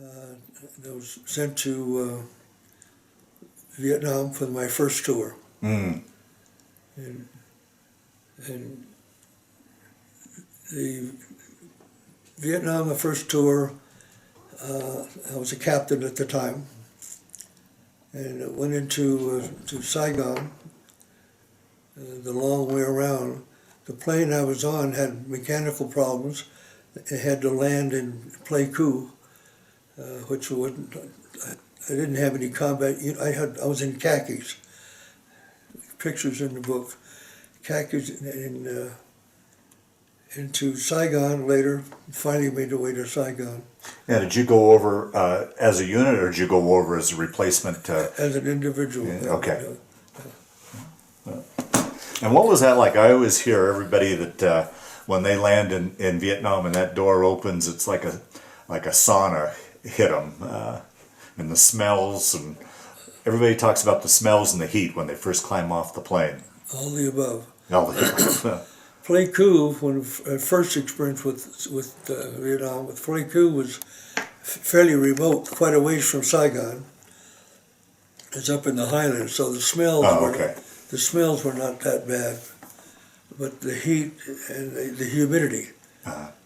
I was sent to Vietnam for my first tour. And the Vietnam, the first tour, I was a captain at the time, and it went into to Saigon, the long way around. The plane I was on had mechanical problems. It had to land in Pleiku, which wouldn't. I didn't have any combat. I was in khakis. Pictures in the book. Khakis into Saigon later. Finally made the way to Saigon. Yeah, did you go over as a unit, or did you go over as a replacement? As an individual. Yeah, okay. And what was that like? I always hear everybody that when they land in Vietnam and that door opens, it's like a sauna hit them, and the smells, and everybody talks about the smells and the heat when they first climb off the plane. All the above. All the above. Pleiku, when first experience with Vietnam, with Pleiku was fairly remote, quite a ways from Saigon. It's up in the highlands, so the smells the smells were not that bad, but the heat and the humidity.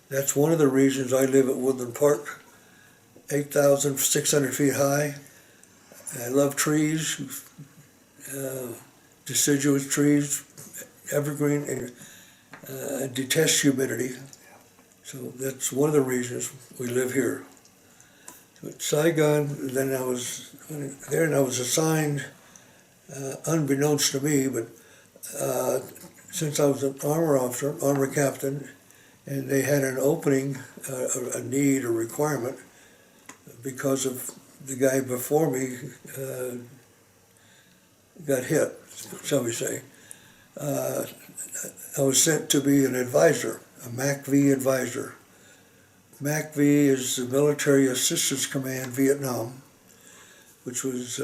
That's one of the reasons I live at Woodland Park, 8,600 feet high. I love trees, deciduous trees, evergreen, and I detest humidity. So that's one of the reasons we live here. So at Saigon, then I was there, and I was assigned, unbeknownst to me, but since I was an armor officer, armor captain, and they had an opening, a need, a requirement, because of the guy before me got hit, shall we say. I was sent to be an advisor, a MACV advisor. MACV is the Military Assistance Command Vietnam, which was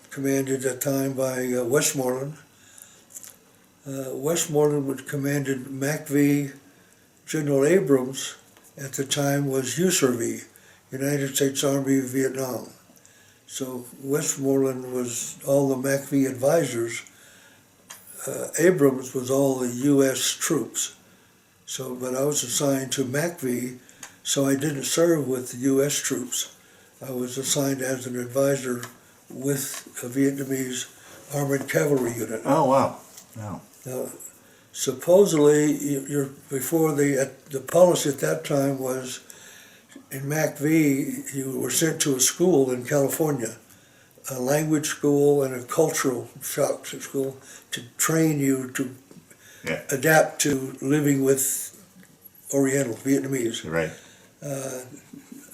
commanded at the time by Westmoreland. Westmoreland was commanded MACV. General Abrams at the time was USARV, United States Army of Vietnam. So Westmoreland was all the MACV advisors. Abrams was all the U.S. troops. So, but I was assigned to MACV, so I didn't serve with the U.S. troops. I was assigned as an advisor with a Vietnamese armored cavalry unit. Oh wow! Wow. Now, supposedly, before the policy at that time was, in MACV, you were sent to a school in California, a language school and a cultural shock school, to train you to adapt to living with Oriental Vietnamese. Right.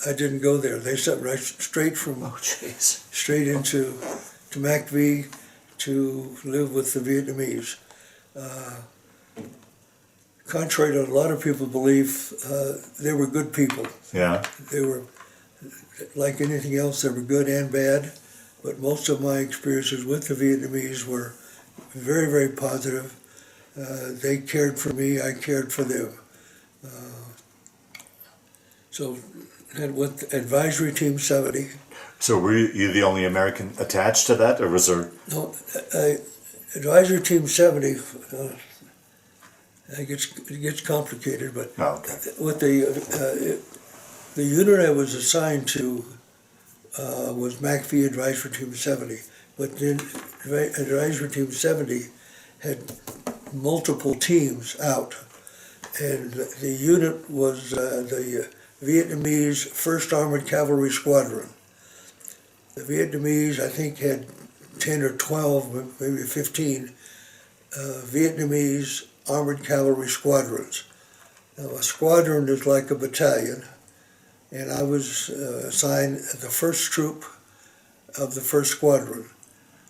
I didn't go there. They sent right straight straight into MACV to live with the Vietnamese. Contrary to a lot of people's belief, they were good people. Yeah. They were, like anything else, they were good and bad, but most of my experiences with the Vietnamese were very, very positive. They cared for me, I cared for them. So, and with Advisory Team 70. So were you the only American attached to that, or was there? No, Advisory Team 70, it gets complicated, but with the unit I was assigned to was MACV Advisory Team 70, but then Advisory Team 70 had multiple teams out, and the unit was the Vietnamese 1st Armored Cavalry Squadron. The Vietnamese, I think, had 10 or 12, maybe 15 Vietnamese armored cavalry squadrons. Now, a squadron is like a battalion, and I was assigned the 1st troop of the 1st squadron,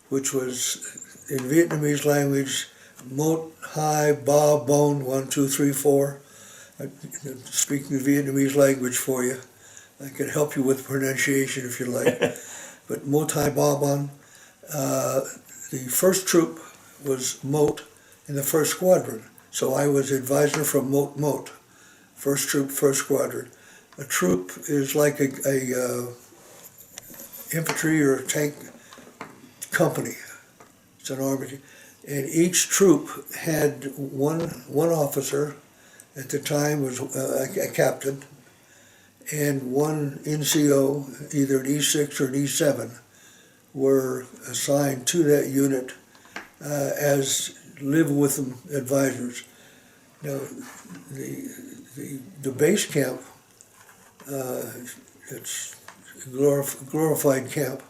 which was, in Vietnamese language, Mot Hai Ba Bon 1, 2, 3, 4. I'm speaking Vietnamese language for you. I can help you with pronunciation if you like. But Mot Hai Ba Bon. The 1st troop was Mot in the 1st squadron. So I was advisor from Mot, 1st troop, 1st squadron. a troop is like a infantry or tank company. It's an army, and each troop had one officer. At the time was a captain, and one NCO, either an E6 or an E7, were assigned to that unit as live with them advisors. Now, the base camp, it's a glorified camp,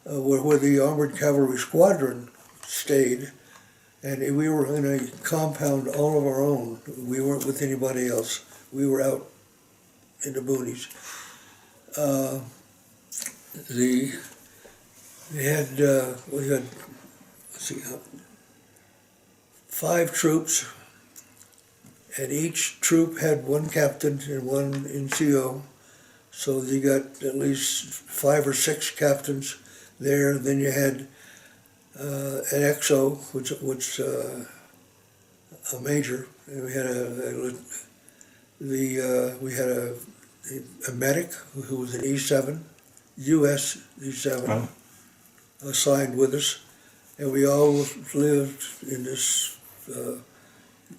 where the Armored Cavalry Squadron stayed, and we were in a compound all of our own. We weren't with anybody else. We were out in the boonies. We had let's see, 5 troops, and each troop had one captain and one NCO. So you got at least 5 or 6 captains there. Then you had an XO, which a major, and we had a medic who was an E7, U.S. E7, assigned with us, and we all lived in this.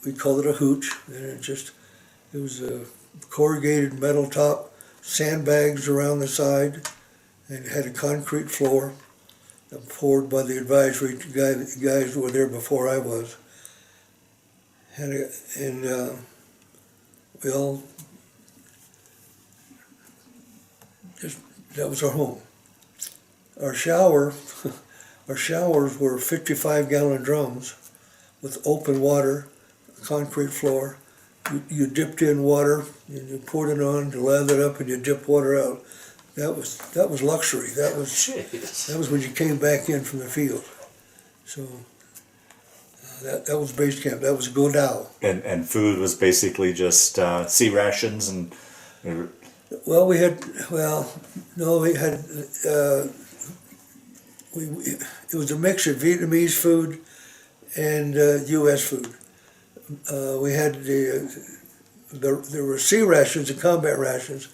We called it a hooch, and it was a corrugated metal top, sandbags around the side, and had a concrete floor. Poured by the advisory guys who were there before I was, and we all that was our home. Our showers were 55-gallon drums with open water, concrete floor. You dipped in water and you poured it on, you lathered it up, and you dipped water out. That was luxury. That was when you came back in from the field. So that was base camp. That was Godao. And food was basically just sea rations and. Well, we had it was a mix of Vietnamese food and U.S. food. We had there were sea rations and combat rations.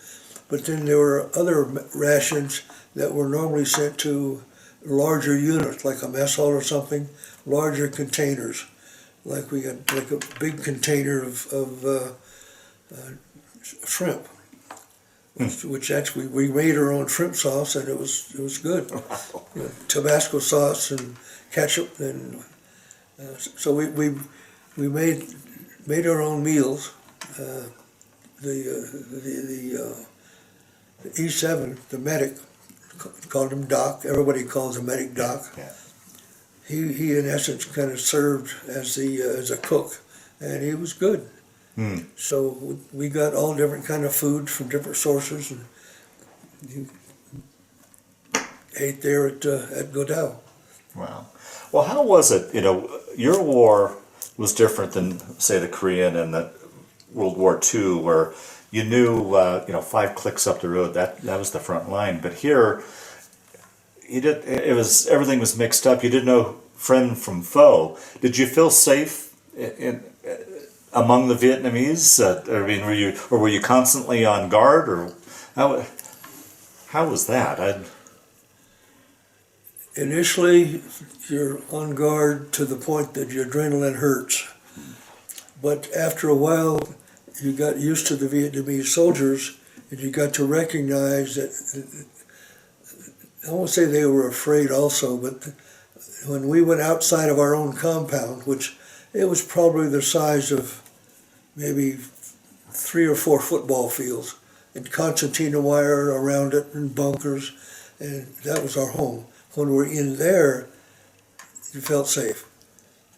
But then there were other rations that were normally sent to larger units, like a mess hall or something, larger containers. Like we got like a big container of shrimp, which actually we made our own shrimp sauce, and it was good. You know, Tabasco sauce and ketchup, and so we made our own meals. The E7, the medic, called him Doc. Everybody calls the medic Doc. Yeah. He in essence kind of served as a cook, and he was good. So we got all different kind of food from different sources, and he ate there at Godao. Wow. Well, how was it? You know, your war was different than, say, the Korean and the World War II, where you knew, 5 clicks up the road, that was the front line. But here, everything was mixed up. You didn't know friend from foe. Did you feel safe among the Vietnamese? Were you constantly on guard, or how was that? Initially, you're on guard to the point that your adrenaline hurts. But after a while, you got used to the Vietnamese soldiers, and you got to recognize that, I won't say they were afraid also, but when we went outside of our own compound, which it was probably the size of maybe 3 or 4 football fields, and concertina wire around it, and bunkers, and that was our home. When we were in there, you felt safe.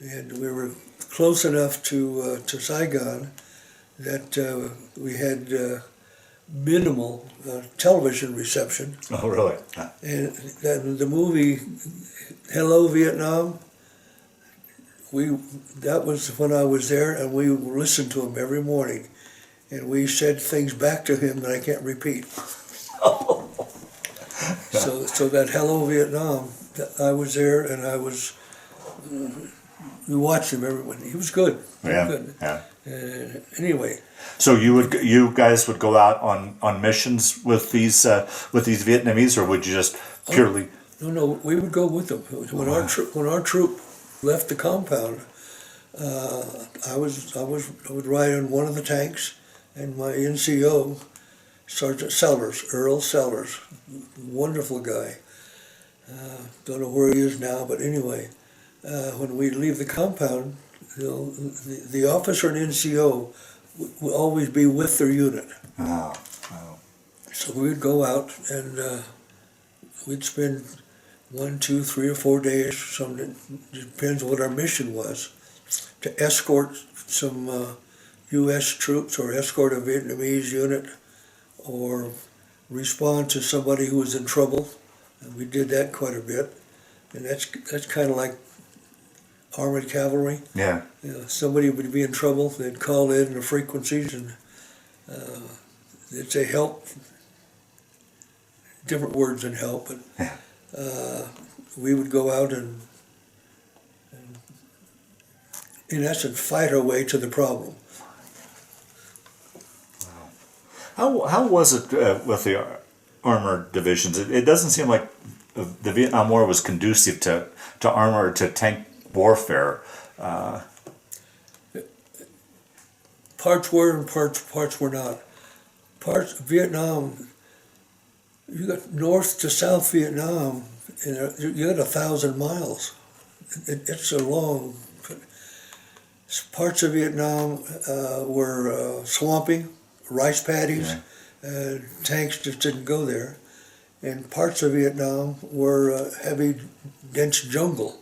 And we were close enough to Saigon that we had minimal television reception. Oh, really? And the movie Hello Vietnam, that was when I was there, and we listened to him every morning, and we said things back to him that I can't repeat. So that Hello Vietnam, I was there, and we watched him every morning. He was good. Yeah. Good. Yeah. Anyway, So you guys would go out on missions with these Vietnamese, or would you just purely? no, we would go with them. When our troop left the compound, I would ride on one of the tanks, and my NCO, Sergeant Sell'S, Earl Sell'S, wonderful guy. Don't know where he is now, but anyway, when we leave the compound, the officer and NCO will always be with their unit. Oh. So we'd go out and we'd spend 1, 2, 3, or 4 days, depends what our mission was, to escort some U.S. troops or escort a Vietnamese unit or respond to somebody who was in trouble. And we did that quite a bit. And that's kind of like armored cavalry. Yeah. Somebody would be in trouble, they'd call in the frequencies and they'd say help, different words than help, but we would go out and in essence fight our way to the problem. Wow. How was it with the armored divisions? It doesn't seem like the Vietnam War was conducive to armor, to tank warfare. Parts were and parts were not. Parts Vietnam, you got North to South Vietnam, and you got 1,000 miles. It's a long. Parts of Vietnam were swampy, rice paddies. Yeah. Tanks just didn't go there. And parts of Vietnam were heavy, dense jungle,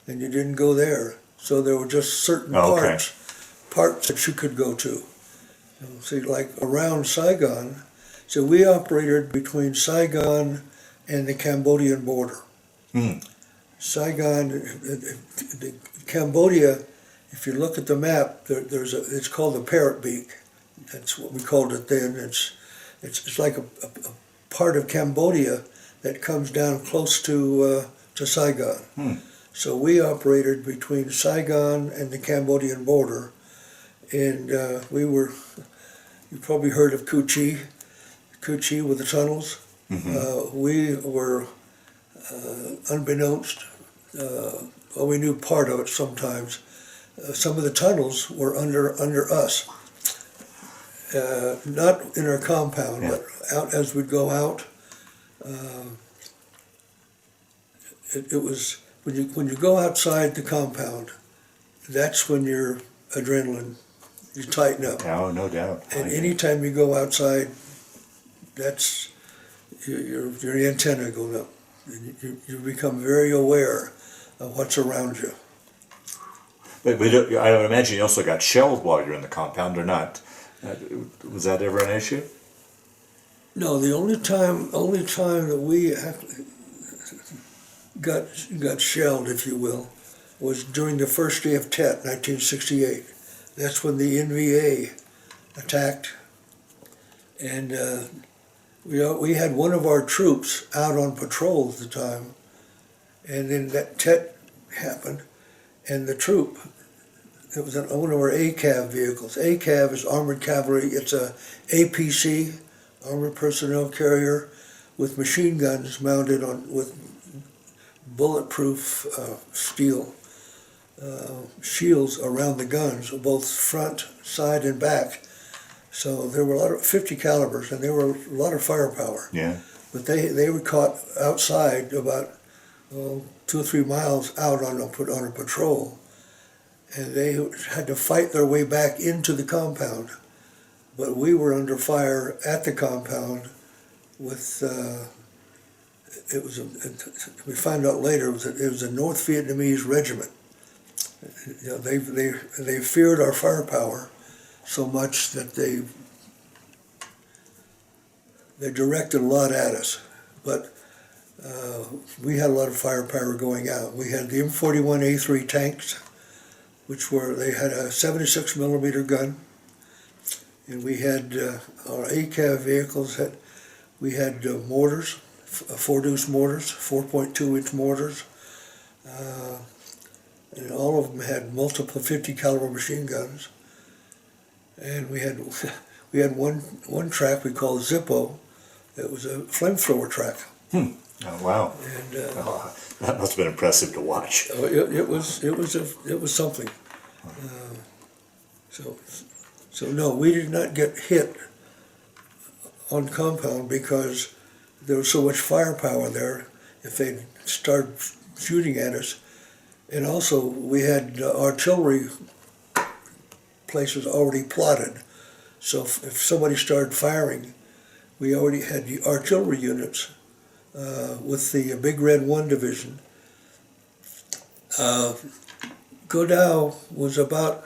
and you didn't go there. So there were just certain parts that you could go to. See, like around Saigon, so we operated between Saigon and the Cambodian border. Saigon, Cambodia, if you look at the map, it's called the Parrot Beak. That's what we called it then. It's like a part of Cambodia that comes down close to Saigon. So we operated between Saigon and the Cambodian border, and you probably heard of Cu Chi with the tunnels. We were, unbeknownst, we knew part of it sometimes. Some of the tunnels were under us. Not in our compound, but out as we'd go out. It was when you go outside the compound, that's when your adrenaline, you tighten up. Oh, no doubt. And anytime you go outside, that's your antenna going up. And you become very aware of what's around you. But I would imagine you also got shelled while you're in the compound, or not? Was that ever an issue? No, the only time that we got shelled, if you will, was during the first day of Tet, 1968. That's when the NVA attacked, and we had one of our troops out on patrol at the time, and then that Tet happened, and the troop, it was one of our ACAV vehicles. ACAV is armored cavalry. It's a APC, armored personnel carrier, with machine guns mounted with bulletproof steel shields around the guns, both front, side, and back. So there were a lot of 50 calibers, and there were a lot of firepower. Yeah. But they were caught outside about 2 or 3 miles out on a patrol, and they had to fight their way back into the compound. But we were under fire at the compound with. We found out later it was a North Vietnamese regiment. You know, they feared our firepower so much that they directed a lot at us. But we had a lot of firepower going out. We had the M41A3 tanks, they had a 76 millimeter gun, and we had our ACAV vehicles. We had mortars. 4-deuce mortars, 4.2-inch mortars, and all of them had multiple 50 caliber machine guns. and we had one track we called Zippo. It was a flamethrower track. Oh, wow. And That must have been impressive to watch. it was something. So no, we did not get hit on compound because there was so much firepower there. If they started shooting at us, and also we had artillery places already plotted. So if somebody started firing, we already had the artillery units with the Big Red 1 Division. Godao was about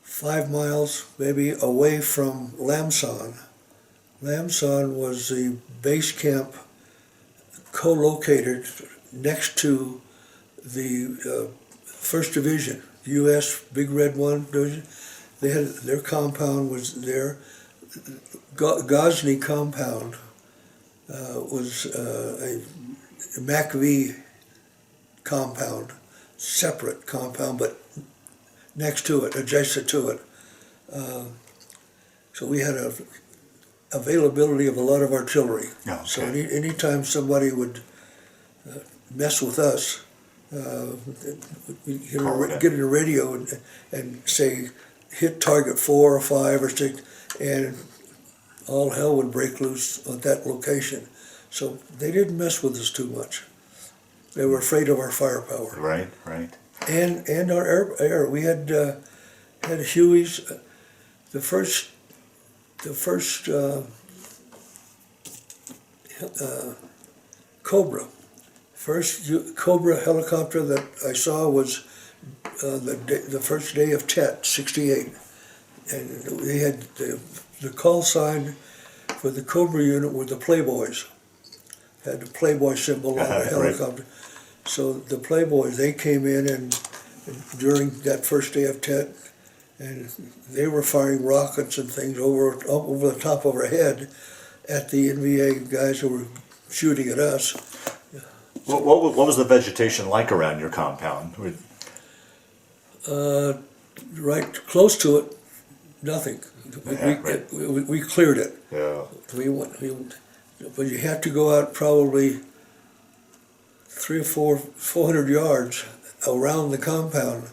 5 miles maybe away from Lam Son. Lam Son was the base camp co-located next to the 1st Division, U.S. Big Red 1 Division. They had their compound was there. Ghazni compound was a MACV compound, separate compound, but next to it, adjacent to it. So we had a availability of a lot of artillery. Oh, okay. So anytime somebody would mess with us, we'd get in the radio and say, hit target 4 or 5 or 6, and all hell would break loose at that location. So they didn't mess with us too much. They were afraid of our firepower. Right. And our air. We had Hueys. The first Cobra. First Cobra helicopter that I saw was the first day of Tet, 68. And they had the call sign for the Cobra unit were the Playboys. Had the Playboy symbol on the helicopter. Right. So the Playboys, they came in and during that first day of Tet, and they were firing rockets and things over the top of our head at the NVA guys who were shooting at us. What was the vegetation like around your compound? Right close to it, nothing. We cleared it. Yeah. But you had to go out probably 300 or 400 yards around the compound.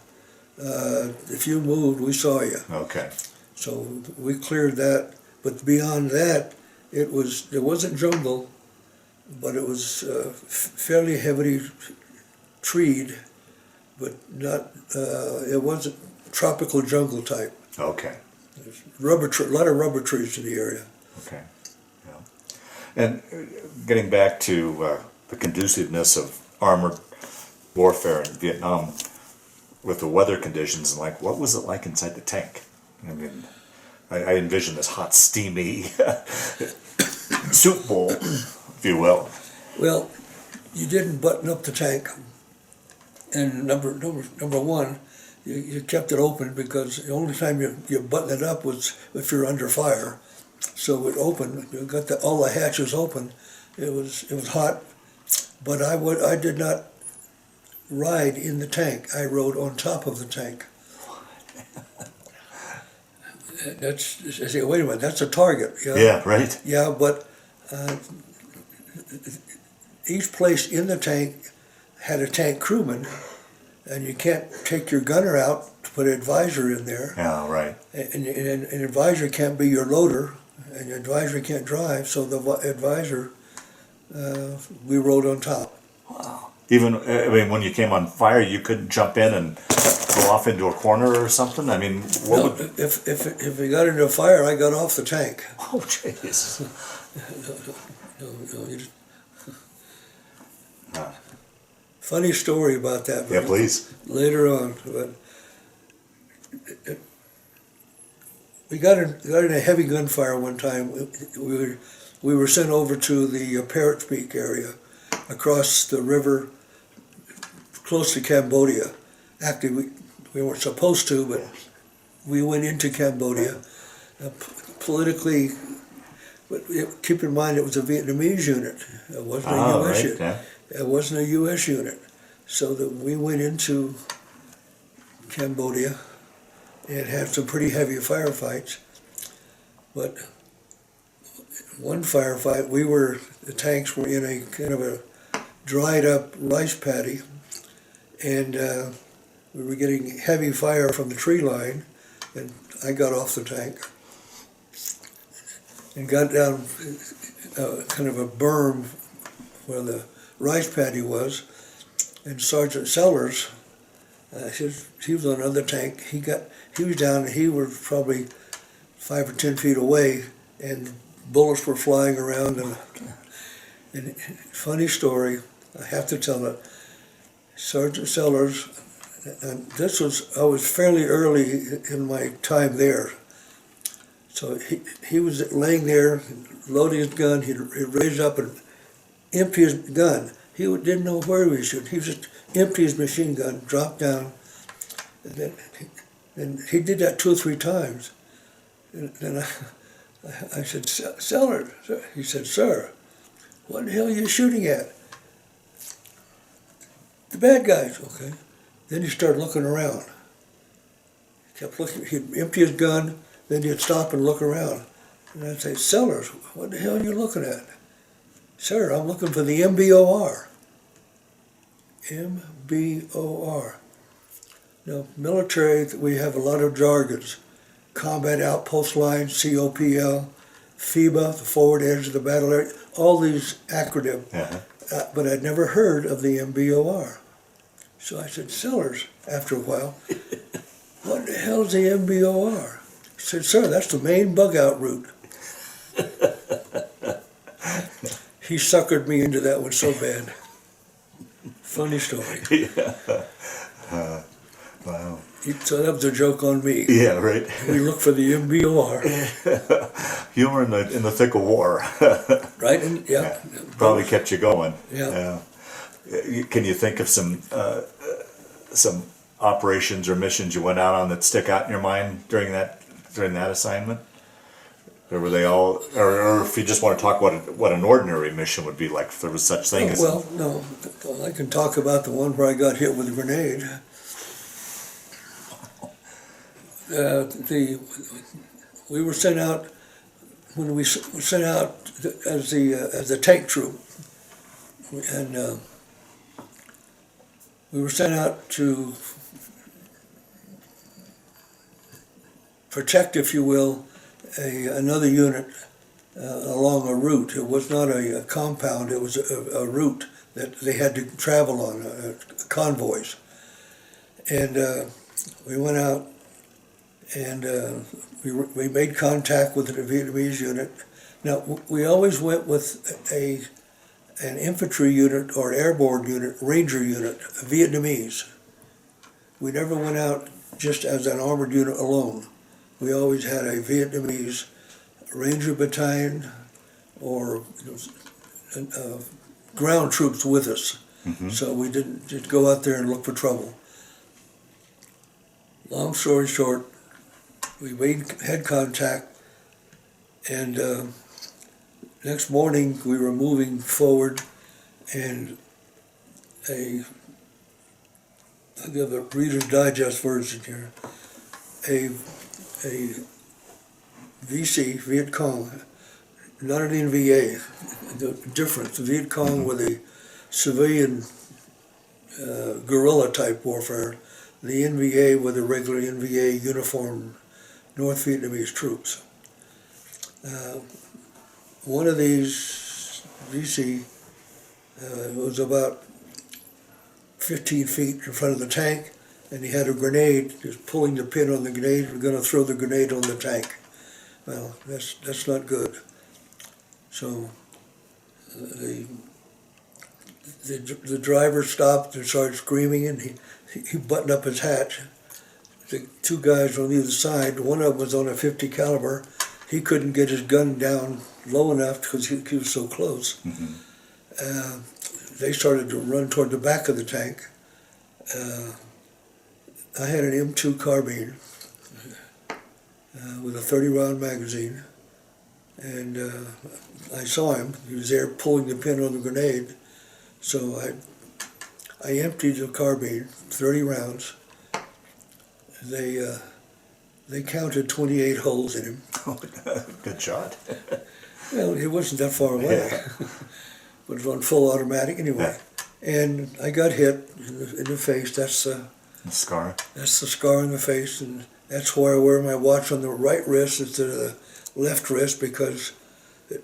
If you moved, we saw you. Okay. So we cleared that, but beyond that, there wasn't jungle, but it was fairly heavily treed, but not. It wasn't tropical jungle type. Okay. A lot of rubber trees in the area. Okay. Yeah. And getting back to the conduciveness of armored warfare in Vietnam with the weather conditions, and what was it like inside the tank? I mean, I envision this hot, steamy soup bowl, if you will. Well, you didn't button up the tank, and number one, you kept it open because the only time you button it up was if you're under fire. So it opened. You got all the hatches open. It was hot, but I did not ride in the tank. I rode on top of the tank. I say, wait a minute, that's a target. Yeah, right. Yeah, but each place in the tank had a tank crewman, and you can't take your gunner out to put an advisor in there. Yeah, right. And an advisor can't be your loader, and your advisor can't drive, so the advisor, we rode on top. Wow. Even, when you came on fire, you couldn't jump in and go off into a corner or something? I mean, if we got into a fire, I got off the tank. Oh, jeez. No, you just... Funny story about that. Yeah, please. Later on, but we got in a heavy gunfire one time. We were sent over to the Parrot Peak area, across the river, close to Cambodia. Actually, we weren't supposed to, but we went into Cambodia. Politically, but keep in mind it was a Vietnamese unit. It wasn't a U.S. unit. Yeah. It wasn't a U.S. unit. So that we went into Cambodia, and had some pretty heavy firefights. But one firefight, the tanks were in a kind of a dried up rice paddy, and we were getting heavy fire from the tree line, and I got off the tank and got down kind of a berm where the rice paddy was, and Sergeant Sellers, he was on another tank. He was down, and he was probably 5 or 10 feet away, and bullets were flying around. And funny story, I have to tell it. Sergeant Sellers, and I was fairly early in my time there. So he was laying there, loading his gun. He'd raise up and empty his gun. He didn't know where he was shooting. He was just empty his machine gun, dropped down, and he did that 2 or 3 times. And then I said, Sellers, he said, sir, what the hell are you shooting at? The bad guys, okay. Then he started looking around. He kept looking, he'd empty his gun, then he'd stop and look around. And I'd say, Sellers, what the hell are you looking at? Sir, I'm looking for the MBOR. MBOR. Now, military, we have a lot of jargons. Combat Outpost Line, COPL, FEBA, the forward edge of the battle area, all these acronyms. Uh-huh. But I'd never heard of the MBOR. So I said, Sellers, after a while, what the hell is the MBOR? He said, sir, that's the main bug out route. He suckered me into that one so bad. Funny story. Yeah. Wow. So that was a joke on me. Yeah, right. We look for the MBOR. Humor in the thick of war. Right? And, yeah. Probably kept you going. Yeah. Can you think of some operations or missions you went out on that stick out in your mind during that assignment? Or were they all, or if you just want to talk what an ordinary mission would be like, if there was such thing as... Well, no, I can talk about the one where I got hit with a grenade. We were sent out when we were sent out as the tank troop, and we were sent out to protect, if you will, another unit along a route. It was not a compound, it was a route that they had to travel on, convoys. And we went out and we made contact with the Vietnamese unit. Now, we always went with an infantry unit or airborne unit, ranger unit, Vietnamese. We never went out just as an armored unit alone. We always had a Vietnamese ranger battalion or ground troops with us. Mm-hmm. So we didn't just go out there and look for trouble. Long story short, we had contact, and next morning we were moving forward, and I'll give a Reader's Digest version here. A VC, Viet Cong, not an NVA, the difference. The Viet Cong were the civilian guerrilla type warfare. The NVA were the regular NVA uniformed North Vietnamese troops. One of these VC was about 15 feet in front of the tank, and he had a grenade, just pulling the pin on the grenade. We're going to throw the grenade on the tank. Well, that's not good. So the driver stopped and started screaming, and he buttoned up his hatch. The 2 guys on either side, one of them was on a .50 caliber. He couldn't get his gun down low enough because he was so close. Mm-hmm. They started to run toward the back of the tank. I had an M2 carbine with a 30-round magazine, and I saw him. He was there pulling the pin on the grenade. So I emptied the carbine, 30 rounds. They they counted 28 holes in him. Good shot. Well, it wasn't that far away. Yeah. It was on full automatic anyway. And I got hit in the face. That's The scar. That's the scar in the face, and that's why I wear my watch on the right wrist instead of the left wrist, because it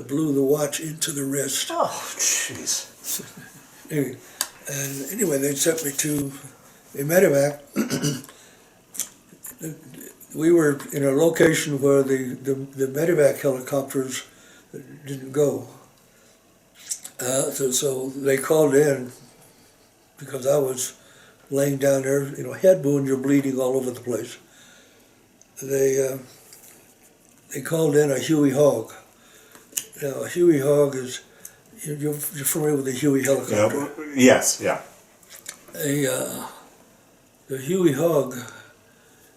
blew the watch into the wrist. Oh, jeez. Anyway, they sent me to a medevac. We were in a location where the medevac helicopters didn't go. So they called in because I was laying down there, head wound, you're bleeding all over the place. They called in a Huey Hog. Now, a Huey Hog is, you're familiar with the Huey helicopter? Yes, yeah. The Huey Hog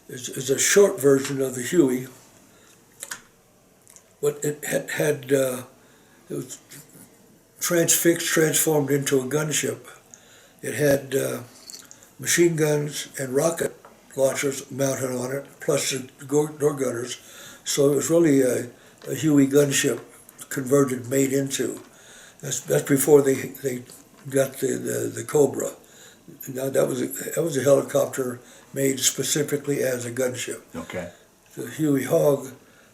is a short version of the Huey. But it was transformed into a gunship. It had machine guns and rocket launchers mounted on it, plus the door gunners. So it was really a Huey gunship converted, made into. That's before they got the Cobra. Now that was a helicopter made specifically as a gunship. Okay. The Huey Hog,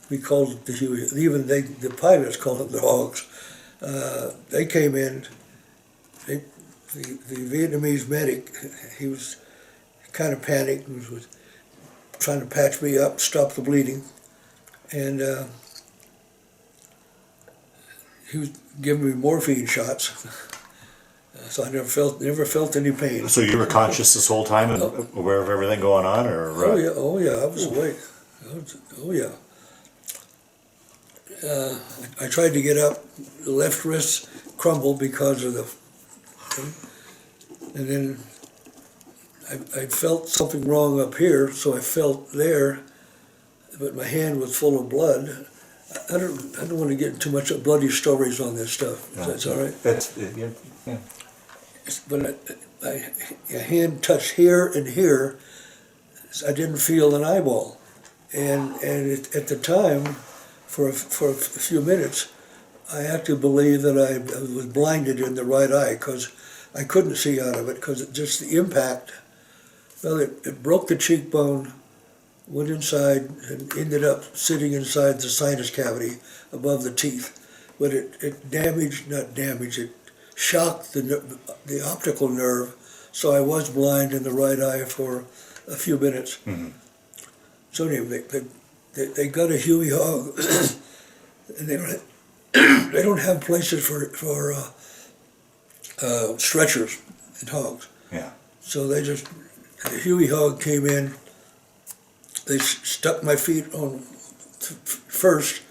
we called it the Huey. Even the pilots called it the Hogs. They came in. The Vietnamese medic, he was kind of panicked and was trying to patch me up, stop the bleeding, and he was giving me morphine shots. So I never felt any pain. So you were conscious this whole time and aware of everything going on, or? Oh yeah, I was awake. Oh yeah. I tried to get up. The left wrist crumbled because of the, and then I felt something wrong up here, so I felt there, but my hand was full of blood. I don't want to get into too much of bloody stories on this stuff. Yeah. That's all right. Yeah. But my hand touched here and here. So I didn't feel an eyeball, and at the time, for a few minutes, I actually believed that I was blinded in the right eye because I couldn't see out of it because just the impact. Well, it broke the cheekbone, went inside, and ended up sitting inside the sinus cavity above the teeth. But it shocked the optical nerve, so I was blind in the right eye for a few minutes. Mm-hmm. So anyway, they got a Huey Hog, and they don't have places for stretchers and hogs. Yeah. So the Huey Hog came in. They stuck my feet on first,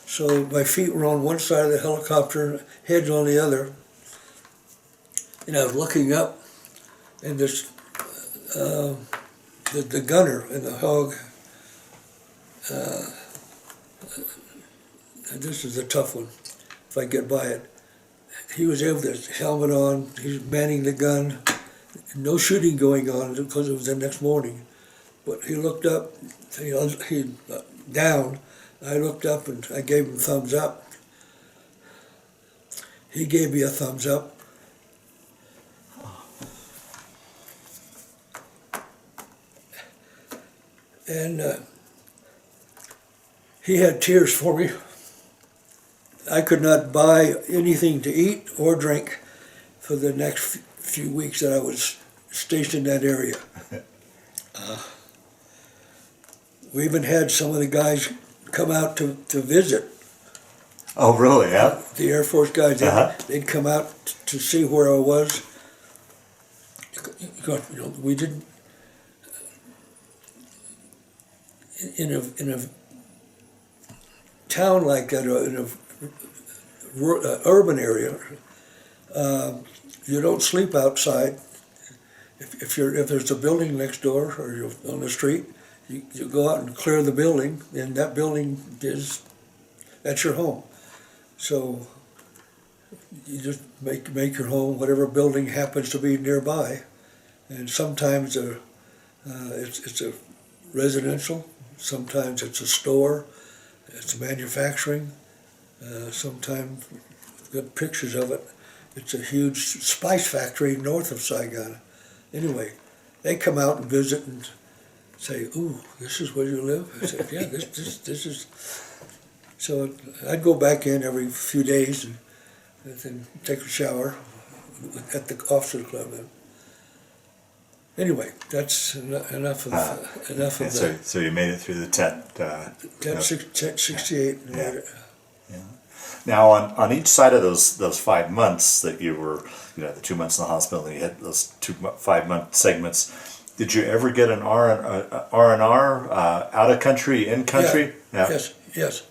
so my feet were on one side of the helicopter, heads on the other. And I was looking up, and this the gunner in the Hog. And this is a tough one, if I get by it. He was able to, helmet on, he's manning the gun, no shooting going on because it was the next morning. But he looked up, he down, I looked up and I gave him a thumbs up. He gave me a thumbs up. And he had tears for me. I could not buy anything to eat or drink for the next few weeks that I was stationed in that area. We even had some of the guys come out to visit. Oh, really? Yeah. The Air Force guys, they'd come out to see where I was. We didn't. In a town like that, in a urban area, you don't sleep outside. If there's a building next door or you're on the street, you go out and clear the building, and that building that's your home. So you just make your home whatever building happens to be nearby, and sometimes it's a residential, sometimes it's a store, it's manufacturing, sometimes got pictures of it. It's a huge spice factory north of Saigon. Anyway, they come out and visit and say, "Ooh, this is where you live?" I said, "Yeah, this is." So I'd go back in every few days and then take a shower at the officers club. Anyway, that's enough of that. So you made it through the Tet. Tet 68. Yeah. Yeah. Now, on each side of those 5 months that you were, the 2 months in the hospital, and you had those 5 month segments. Did you ever get an R&R out of country, in country? Yeah. Yes.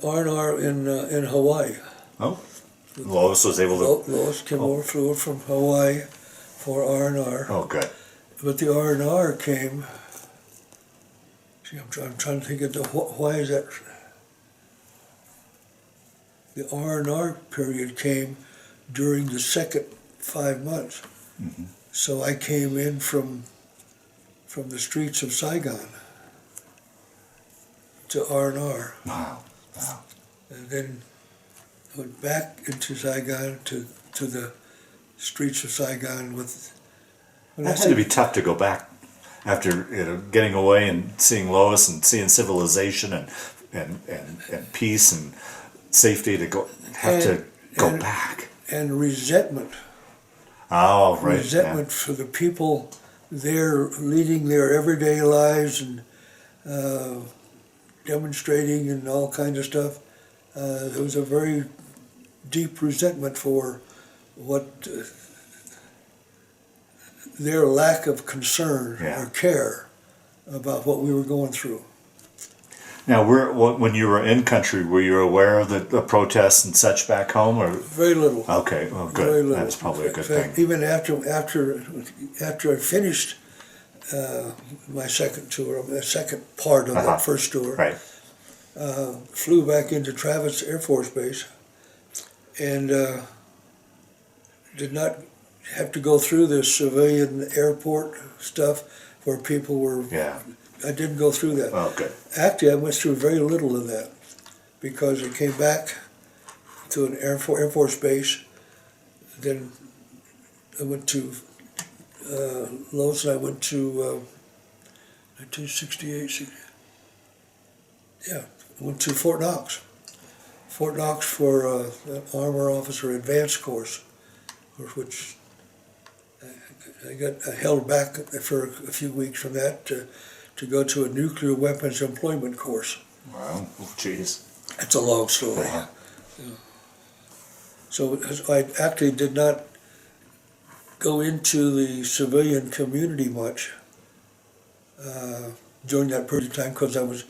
R&R in Hawaii. Oh, Lois was able to. Lois came over, flew over from Hawaii for R&R. Oh, good. But the R&R came. See, I'm trying to think of why is that? The R&R period came during the second 5 months. Mm-hmm. So I came in from the streets of Saigon to R&R. Wow. And then went back into Saigon to the streets of Saigon with. That had to be tough to go back after getting away and seeing Lois and seeing civilization and peace and safety to go back. And resentment. Oh, right. Resentment for the people there leading their everyday lives and demonstrating and all kinds of stuff. There was a very deep resentment for what their lack of concern or care about what we were going through. Now, when you were in country, were you aware of the protests and such back home, or very little? Okay, well, good. Very little. That's probably a good In fact, thing. even after I finished my second tour, the second part of that first tour, right? Flew back into Travis Air Force Base, and did not have to go through the civilian airport stuff where people were. Yeah. I didn't go through that. Oh, good. Actually, I went through very little of that because I came back to an Air Force base. Then I went to Lowe's, and I went to 1968. Yeah, I went to Fort Knox. Fort Knox for an Armor Officer Advanced course, which I got held back for a few weeks from that to go to a nuclear weapons employment course. Wow, jeez. That's a long story. Yeah. So I actually did not go into the civilian community much during that period of time because I was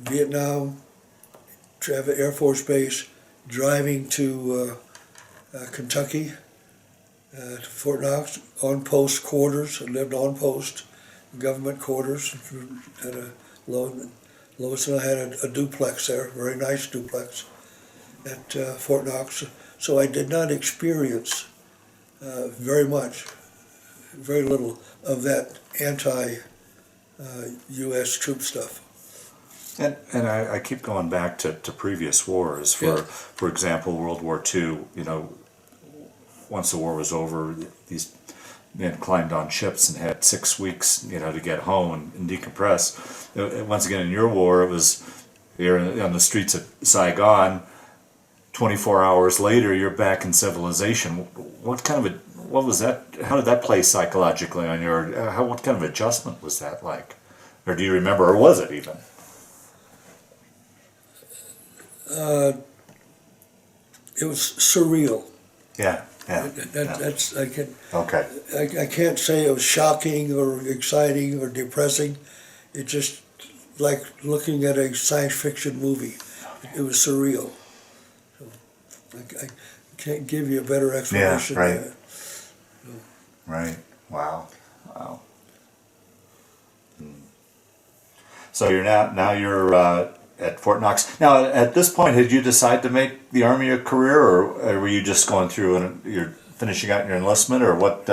Vietnam, Travis Air Force Base, driving to Kentucky, to Fort Knox, on post quarters. I lived on post, government quarters. Lois and I had a duplex there, a very nice duplex at Fort Knox. So I did not experience very little of that anti-U.S. troop stuff. And I keep going back to previous wars. For example, World War II. Once the war was over, these men climbed on ships and had 6 weeks, to get home and decompress. Once again, in your war, it was you're on the streets of Saigon. 24 hours later, you're back in civilization. What was that? How did that play psychologically on your? What kind of adjustment was that like? Or do you remember, or was it even? It was surreal. Yeah. That's I can. Okay. I can't say it was shocking or exciting or depressing. It just like looking at a science fiction movie. It was surreal. So I can't give you a better explanation. Yeah. Right. Right. Wow. So you're now you're at Fort Knox. Now, at this point, had you decided to make the Army a career, or were you just going through and you're finishing out your enlistment, or what?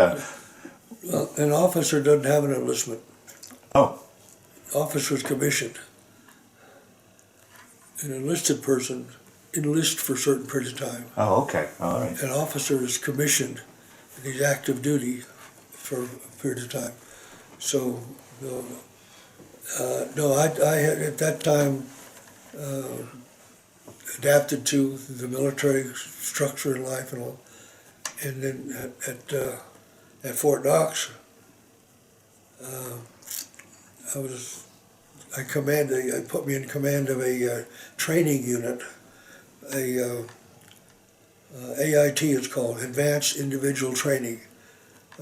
Well, an officer doesn't have an enlistment. Oh, Officer's commissioned. An enlisted person enlists for a certain period of time. oh, okay, all right. An officer is commissioned and he's active duty for a period of time. So, no, I had at that time adapted to the military structure in life and all. And then at Fort Knox, I put me in command of a training unit, AIT is called, Advanced Individual Training.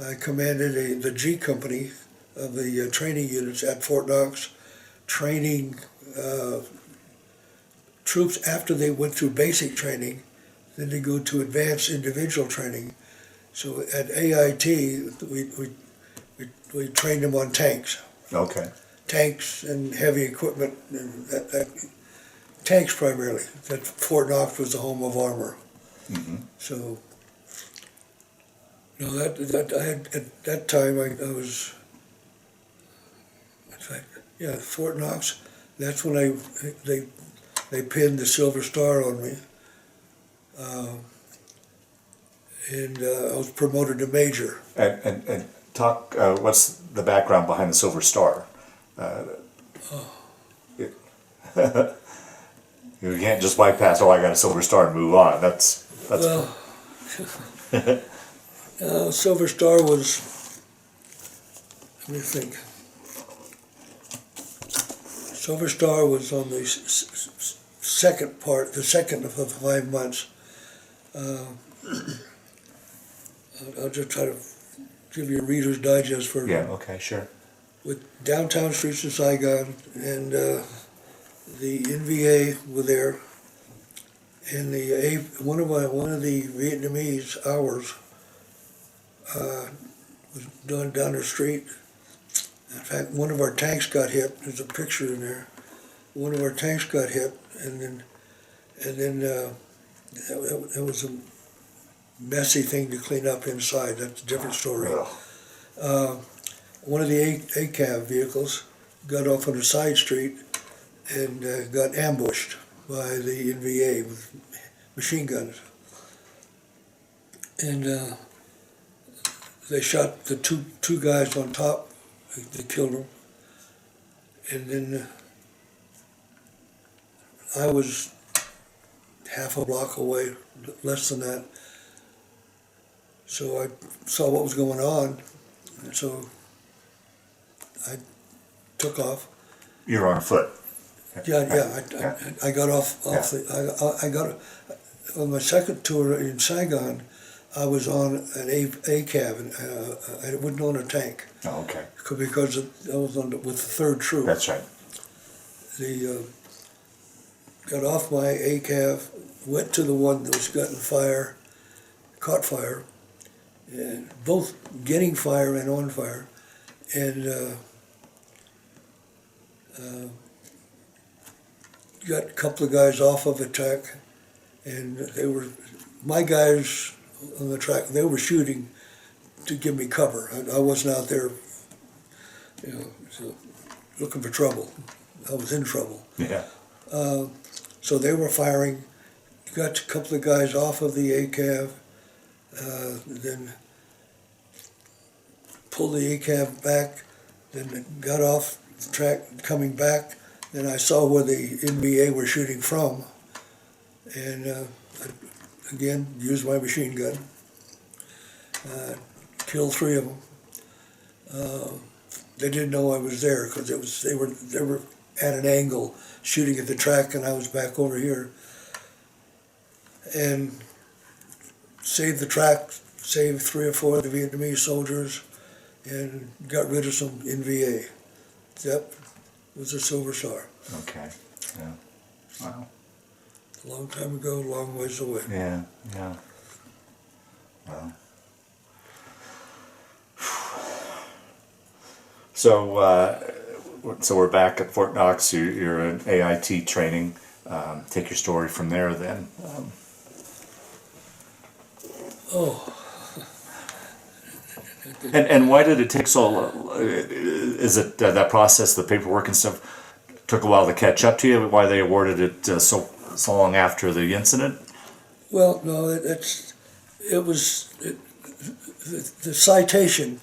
I commanded the G Company of the training units at Fort Knox, training troops after they went through basic training, then they go to advanced individual training. So at AIT, we trained them on tanks. Okay. Tanks and heavy equipment, and tanks primarily. That Fort Knox was the home of armor. Mm-hmm. So, I had at that time I was, in fact, Fort Knox. That's when they pinned the Silver Star on me, and I was promoted to major. And talk. What's the background behind the Silver Star? You can't just bypass. Oh, I got a Silver Star and move on. That's. Well, Silver Star was. Let me think. Silver Star was on the second part, the second of the 5 months. I'll just try to give you a Reader's Digest for Okay, sure. with downtown streets of Saigon, and the NVA were there, and one of the Vietnamese, ours, was done down the street. In fact, one of our tanks got hit. There's a picture in there. One of our tanks got hit, and then it was a messy thing to clean up inside. That's a different story. One of the ACAV vehicles got off on a side street and got ambushed by the NVA with machine guns. And they shot the two guys on top. They killed them. And then I was half a block away, less than that. So I saw what was going on, and so I took off. You were on foot. I got off I got on my second tour in Saigon. I was on an ACAV, and I wasn't on a tank. Oh, okay. Because I was with the third troop. That's right. Got off my ACAV, went to the one that was caught fire, and both getting fire and on fire, and got a couple of guys off of the track, and my guys on the track, they were shooting to give me cover. I wasn't out there, so looking for trouble. I was in trouble. Yeah. So they were firing, got a couple of guys off of the ACAV, then pulled the ACAV back, then got off the track coming back. Then I saw where the NVA were shooting from, and I, again, used my machine gun, killed 3 of them. They didn't know I was there because they were at an angle shooting at the track, and I was back over here. And saved the track, saved 3 or 4 of the Vietnamese soldiers, and got rid of some NVA. That was a Silver Star. Okay. Yeah. Wow. A long time ago, long ways away. Yeah. Yeah. Wow. So we're back at Fort Knox. You're in AIT training. Take your story from there then. And why did it take so long? Is it that process, the paperwork and stuff, took a while to catch up to you? Why they awarded it so long after the incident? Well, no, the citation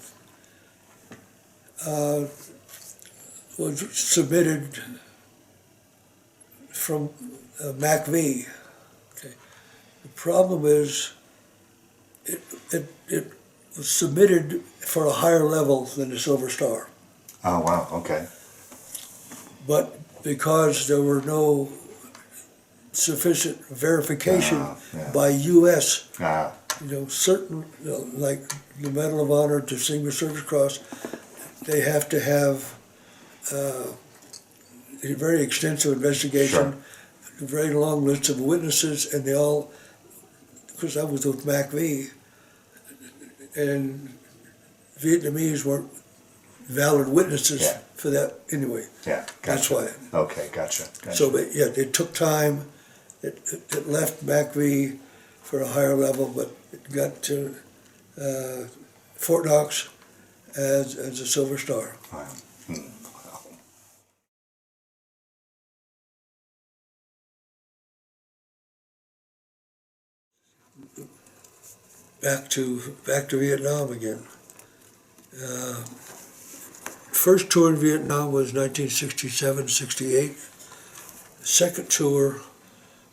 was submitted from MACV. Okay. The problem is it was submitted for a higher level than the Silver Star. Oh, wow, okay. But because there were no sufficient verification yeah. by U.S., Ah, certain, like the Medal of Honor, Distinguished Service Cross, they have to have a very extensive investigation, a very long list of witnesses, and they all, because I was with MACV, and Vietnamese weren't valid witnesses Yeah. for that anyway. yeah, That's gotcha. why. Okay, gotcha. So, but, yeah, it took time. It left MACV for a higher level, but it got to Fort Knox as a Silver Star. Wow. Hmm. Back to Vietnam again. First tour in Vietnam was 1967-68. The second tour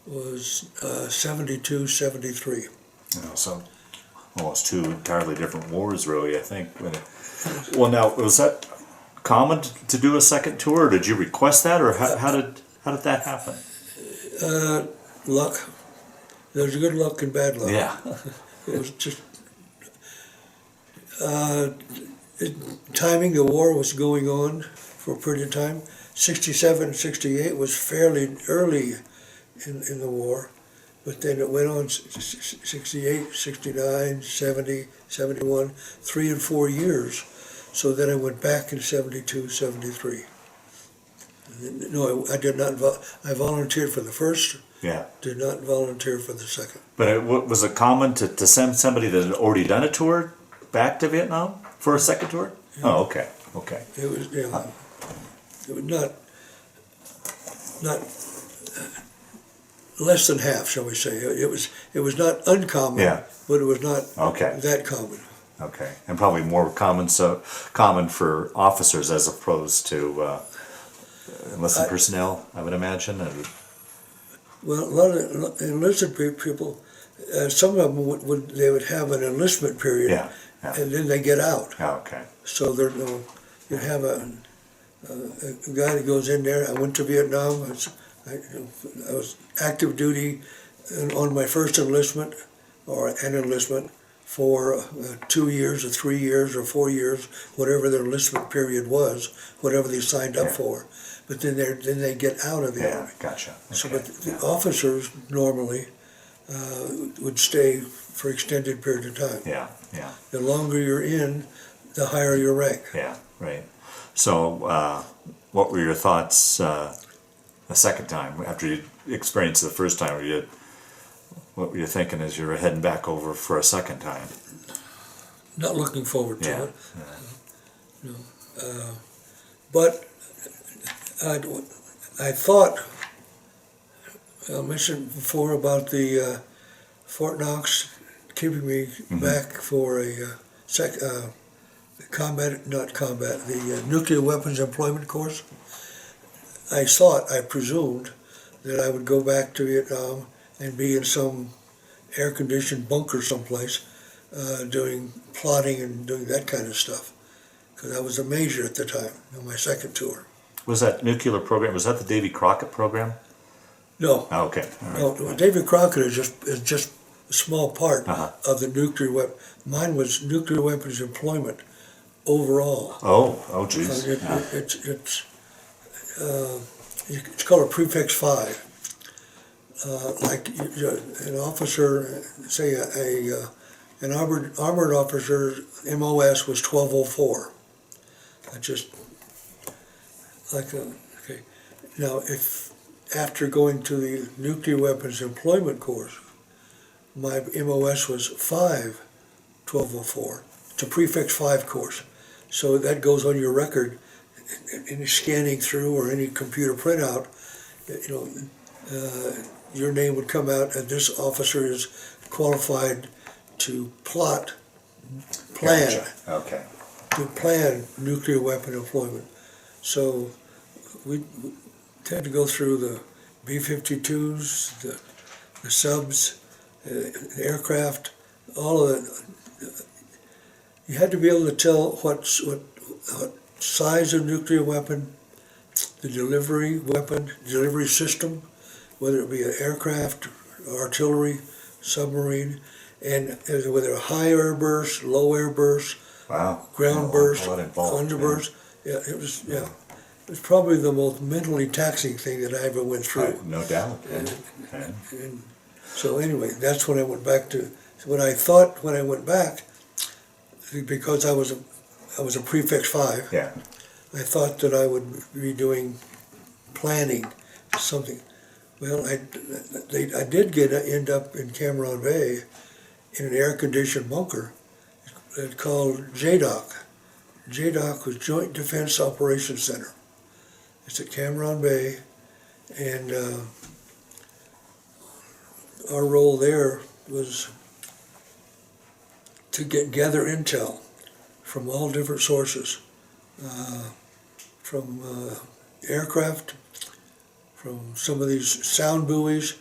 was 72-73. So almost two entirely different wars, really, I think. Well, now, was that common to do a second tour, or did you request that, or how did that happen? Luck. There's good luck and bad luck. Yeah. It was just timing. The war was going on for a period of time. 67, 68 was fairly early in the war, but then it went on 68, 69, 70, 71, 3 and 4 years. So then I went back in 72, 73. No, I did not. I volunteered for the first. Yeah. Did not volunteer for the second. But was it common to send somebody that had already done a tour back to Vietnam for a second tour? Yeah. Oh, okay, okay. It was, it was not less than half, shall we say. It was not uncommon, Yeah. but it was not Okay. that common. Okay, and probably more common for officers as opposed to enlisted personnel, I would imagine. Well, a lot of enlisted people, some of them would have an enlistment period, Yeah, yeah. and then they get out. Oh, okay. So you have a guy that goes in there. I went to Vietnam. I was active duty on my first enlistment, or an enlistment, for 2 years or 3 years or 4 years, whatever their enlistment period was, whatever they signed up for. But then they get out of the Yeah, army. gotcha. Okay. So, but the officers normally would stay for extended period of time. Yeah, yeah. The longer you're in, the higher your rank. Yeah, right. So, what were your thoughts the second time after you experienced it the first time? What were you thinking as you were heading back over for a second time? Not looking forward to Yeah, it. yeah. No. But I thought, I mentioned before about the Fort Knox keeping me back for a the nuclear weapons employment course. I presumed that I would go back to Vietnam and be in some air-conditioned bunker someplace doing plotting and doing that kind of stuff. Because I was a major at the time on my second tour. Was that nuclear program, was that the Davy Crockett program? No. Oh, okay. All right. No, David Crockett is just a small part Uh-huh. of the nuclear weapon. Mine was nuclear weapons employment overall. Oh, geez. It's called a prefix 5. Like an officer, say an armored officer, MOS was 1204. I just like okay. Now, if after going to the nuclear weapons employment course, my MOS was 5 1204, It's a prefix 5 course. So that goes on your record. Any scanning through or any computer printout, your name would come out, and this officer is qualified to plan, Gotcha. Okay. to plan nuclear weapon deployment. So we had to go through the B-52s, the subs, the aircraft, all of it. You had to be able to tell what size of nuclear weapon, the delivery system, whether it be an aircraft, artillery, submarine, and whether a high air burst, low air burst, Wow. ground burst, Involved, underburst. Yeah, it was. Yeah, it was probably the most mentally taxing thing that I ever went through. No doubt. And so anyway, that's when I went back to what I thought when I went back, because I was a prefix 5. Yeah. I thought that I would be doing planning, something. Well, I did end up in Cam Ranh Bay in an air-conditioned bunker called JDOC. JDOC was Joint Defense Operations Center. It's at Cam Ranh Bay, and our role there was to gather intel from all different sources, from aircraft, from some of these sound buoys.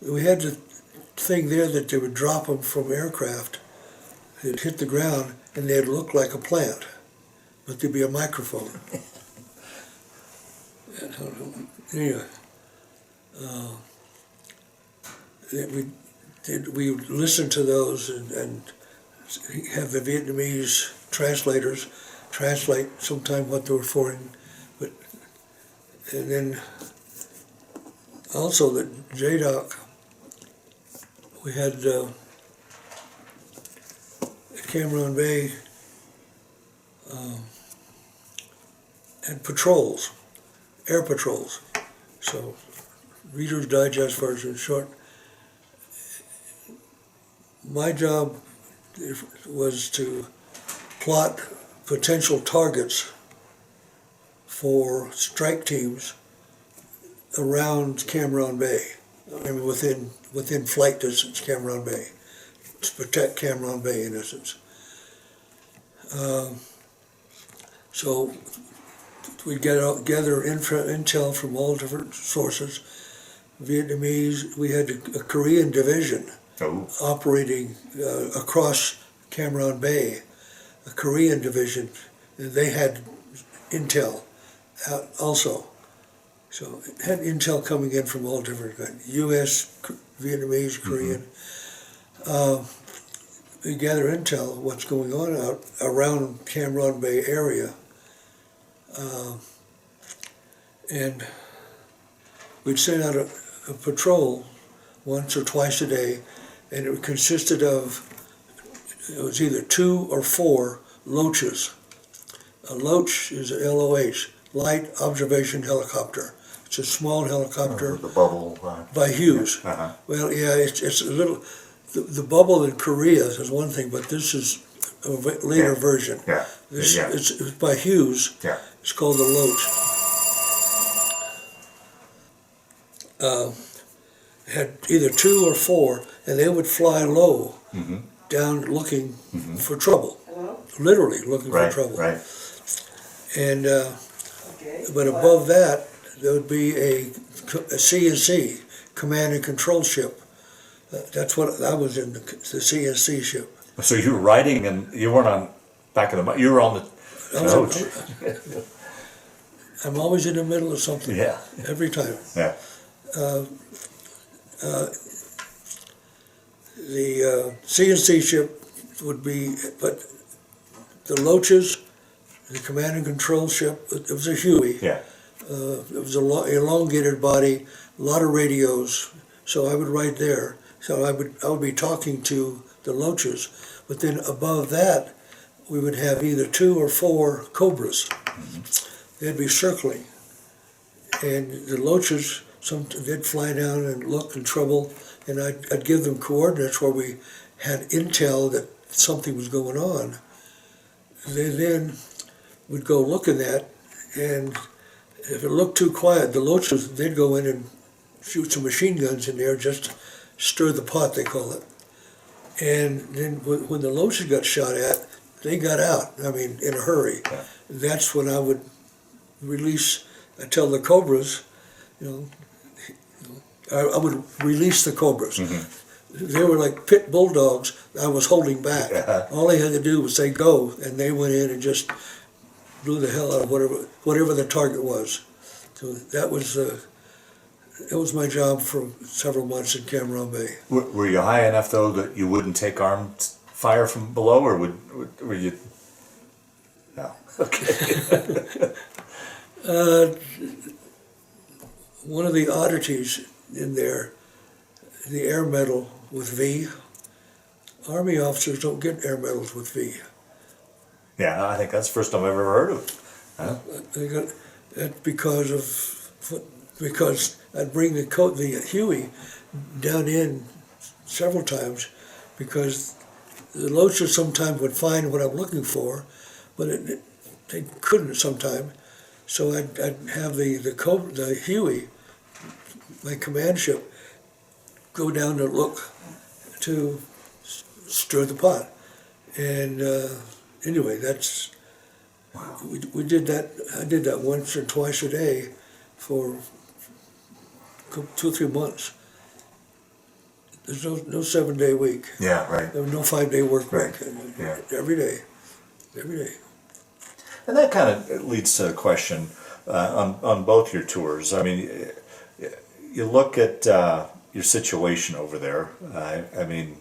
We had the thing there that they would drop them from aircraft. They'd hit the ground and they'd look like a plant, but there'd be a microphone. Anyway, we listened to those and have the Vietnamese translators translate sometime what they were for, and then also the JDOC, we had at Cam Ranh Bay and patrols, air patrols. So Reader's Digest version short. My job was to plot potential targets for strike teams around Cam Ranh Bay. I mean, within flight distance, Cam Ranh Bay, to protect Cam Ranh Bay in essence. So we gather intel from all different sources. Vietnamese, we had a Korean division operating across Cam Ranh Bay, a Korean division, and they had intel also. So it had intel coming in from all different kinds, U.S., Vietnamese, Korean. We gather intel, what's going on out around Cam Ranh Bay area. And we'd send out a patrol once or twice a day, and it consisted of, it was either 2 or 4 loaches. A loach is a LOH, Light Observation Helicopter. It's a small helicopter. The bubble. By Hughes. Uh-huh. Well, yeah, it's a little, the bubble in Korea is one thing, but this is a later version. Yeah. It's by Hughes. Yeah. It's called the Loach. Had either 2 or 4, and they would fly low, down looking for trouble. Literally looking for trouble. Right. And but above that, there would be a CNC, command and control ship. That's what I was in, the CNC ship. So you were riding, and you weren't on back of the. You were on the coach. I'm always in the middle of something. Yeah. Every time. Yeah. The CNC ship would be, but the Loaches, the command and control ship, it was a Huey. Yeah. It was an elongated body, a lot of radios. So I would ride there. So I would be talking to the Loaches, but then above that, we would have either 2 or 4 Cobras. They'd be circling, and the Loaches, they'd fly down and look and trouble, and I'd give them coordinates where we had intel that something was going on, they then would go look in that, and if it looked too quiet, the Loaches, they'd go in and shoot some machine guns in there, just stir the pot, they call it. And then when the Loaches got shot at, they got out, I mean, in a hurry. Yeah. That's when I would release, I tell the Cobras, I would release the Cobras. Mm-hmm. They were like pit bulldogs I was holding back. Yeah. All they had to do was say go, and they went in and just blew the hell out of whatever the target was. So that was my job for several months in Cam Ranh Bay. Were you high enough though that you wouldn't take armed fire from below, or were you? No. Okay. One of the oddities in there, the air medal with V. Army officers don't get air medals with V. Yeah, I think that's the first time I've ever heard of it. Huh? They got that because I'd bring the Huey down in several times, because the Loaches sometimes would find what I'm looking for, but they couldn't sometimes. So I'd have the Huey, my command ship, go down to look to stir the pot. And anyway, that's, Wow. we did that. I did that once or twice a day for 2 or 3 months. There's no 7-day week. Yeah, right. There was no 5-day work Right. week. Yeah. Every day. And that kind of leads to a question on both your tours. I mean, you look at your situation over there. I mean,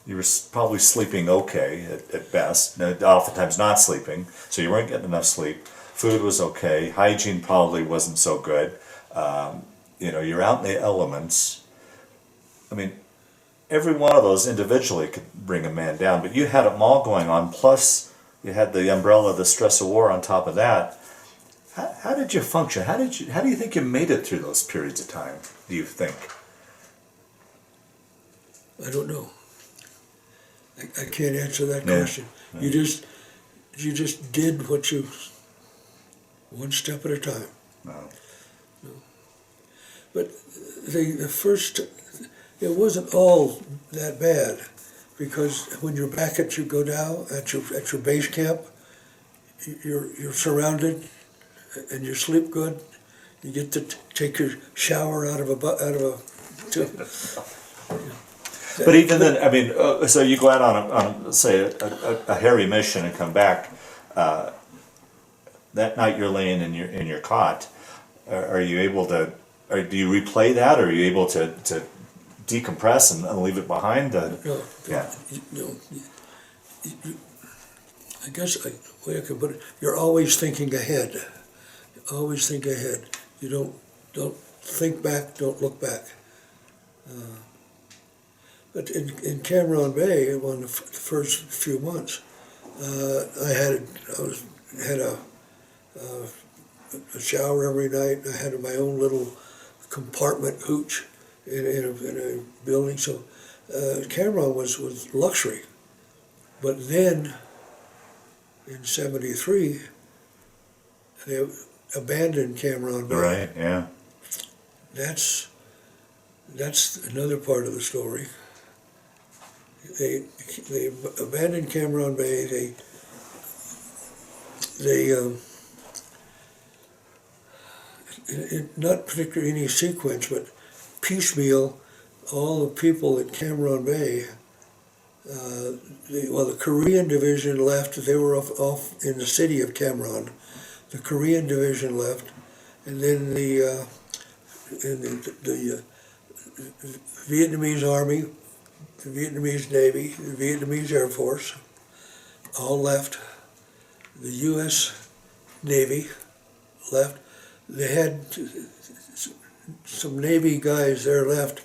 you were probably sleeping okay at best, oftentimes not sleeping, so you weren't getting enough sleep. Food was okay. Hygiene probably wasn't so good. You're out in the elements. I mean, every one of those individually could bring a man down, but you had them all going on, plus you had the umbrella of the stress of war on top of that. How did you function? How do you think you made it through those periods of time, do you think? I don't know. I can't answer that Yeah. question. Yeah. You just did what you, one step at a time. No. But the first, it wasn't all that bad, because when you're back at your Godao, at your base camp, you're surrounded, and you sleep good. You get to take your shower out of a tube. But even then, I mean, so you go out on say a hairy mission and come back. That night you're laying in your cot. Are you able to? Or do you replay that? Or are you able to decompress and leave it behind? Yeah. I guess the way I could put it, you're always thinking ahead. Always think ahead. You don't think back. Don't look back. But in Cam Ranh Bay, on the first few months, I had a shower every night. I had my own little compartment hooch in a building. So Cam Ranh was luxury. But then in '73, they abandoned Cam Ranh Bay. Right. Yeah. That's another part of the story. They abandoned Cam Ranh Bay. Not particularly any sequence, but piecemeal, all the people at Cam Ranh Bay. The Korean division left. They were off in the city of Cam Ranh. The Korean division left, and then the Vietnamese Army, the Vietnamese Navy, the Vietnamese Air Force, all left. The U.S. Navy left. They had some Navy guys there left,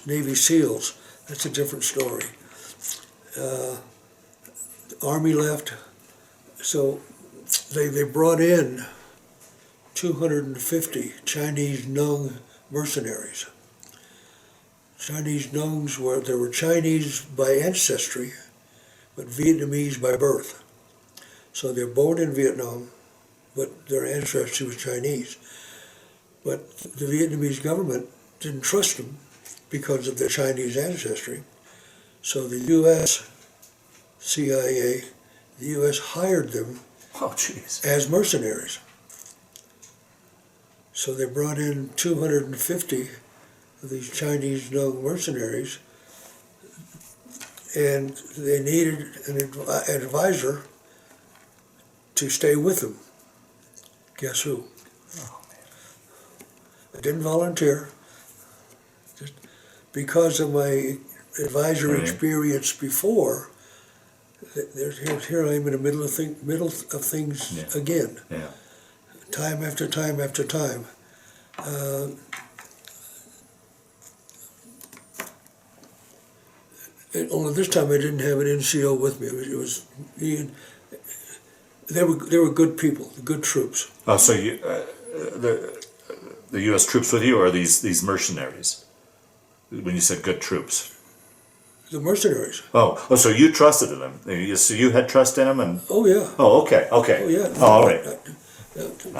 Navy SEALs. That's a different story. The Army left. So they brought in 250 Chinese Nung mercenaries. Chinese Nungs were Chinese by ancestry, but Vietnamese by birth. So they're born in Vietnam, but their ancestry was Chinese. But the Vietnamese government didn't trust them because of their Chinese ancestry. So the U.S. CIA, the U.S. hired them as mercenaries. So they brought in 250 of these Chinese young mercenaries, and they needed an advisor to stay with them. Guess who? Oh, I didn't volunteer. Just because of my advisory experience before, here I am in the middle of things again. Yeah. Time after time after time. Only this time I didn't have an NCO with me. They were good people, good troops. Oh, so you, the U.S. troops with you, or these mercenaries? When you said good troops. The mercenaries. Oh, so you trusted in them. So you had trust in them, and. Oh yeah. Oh, okay. Oh yeah. Oh, all right.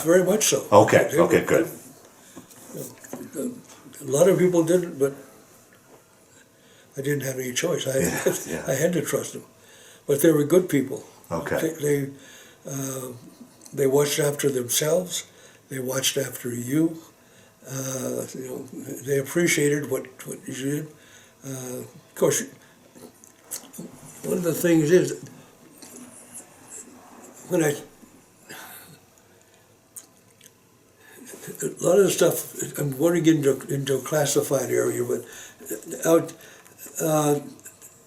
Very much so. Okay. Okay. Good. A lot of people didn't, but I didn't have any choice. I had to trust them, but they were good people. Okay. They watched after themselves. They watched after you. They appreciated what you did. Of course, one of the things is when a lot of the stuff, I'm going to get into a classified area, but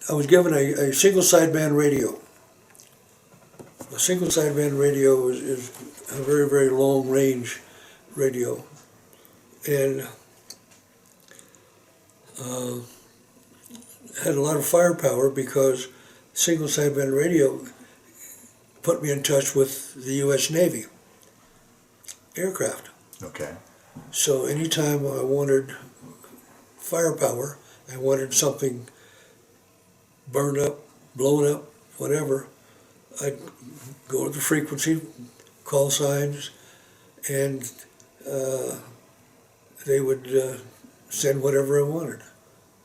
I was given a single sideband radio. A single sideband radio is a very, very long range radio, and had a lot of firepower because single sideband radio put me in touch with the U.S. Navy aircraft. Okay. So anytime I wanted firepower, I wanted something burned up, blown up, whatever, I'd go to the frequency, call signs, and they would send whatever I wanted,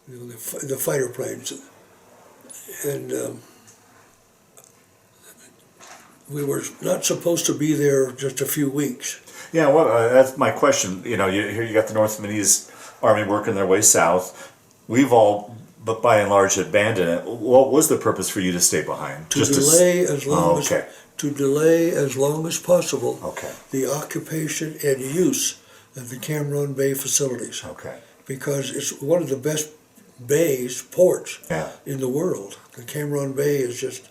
the fighter planes. And we were not supposed to be there just a few weeks. Yeah, well, that's my question. Here you got the North Vietnamese Army working their way south. We've all, but by and large, abandoned it. What was the purpose for you to stay behind? To delay as long as possible the occupation and use of the Cam Ranh Bay facilities. Okay. Because it's one of the best ports in the world. The Cam Ranh Bay is just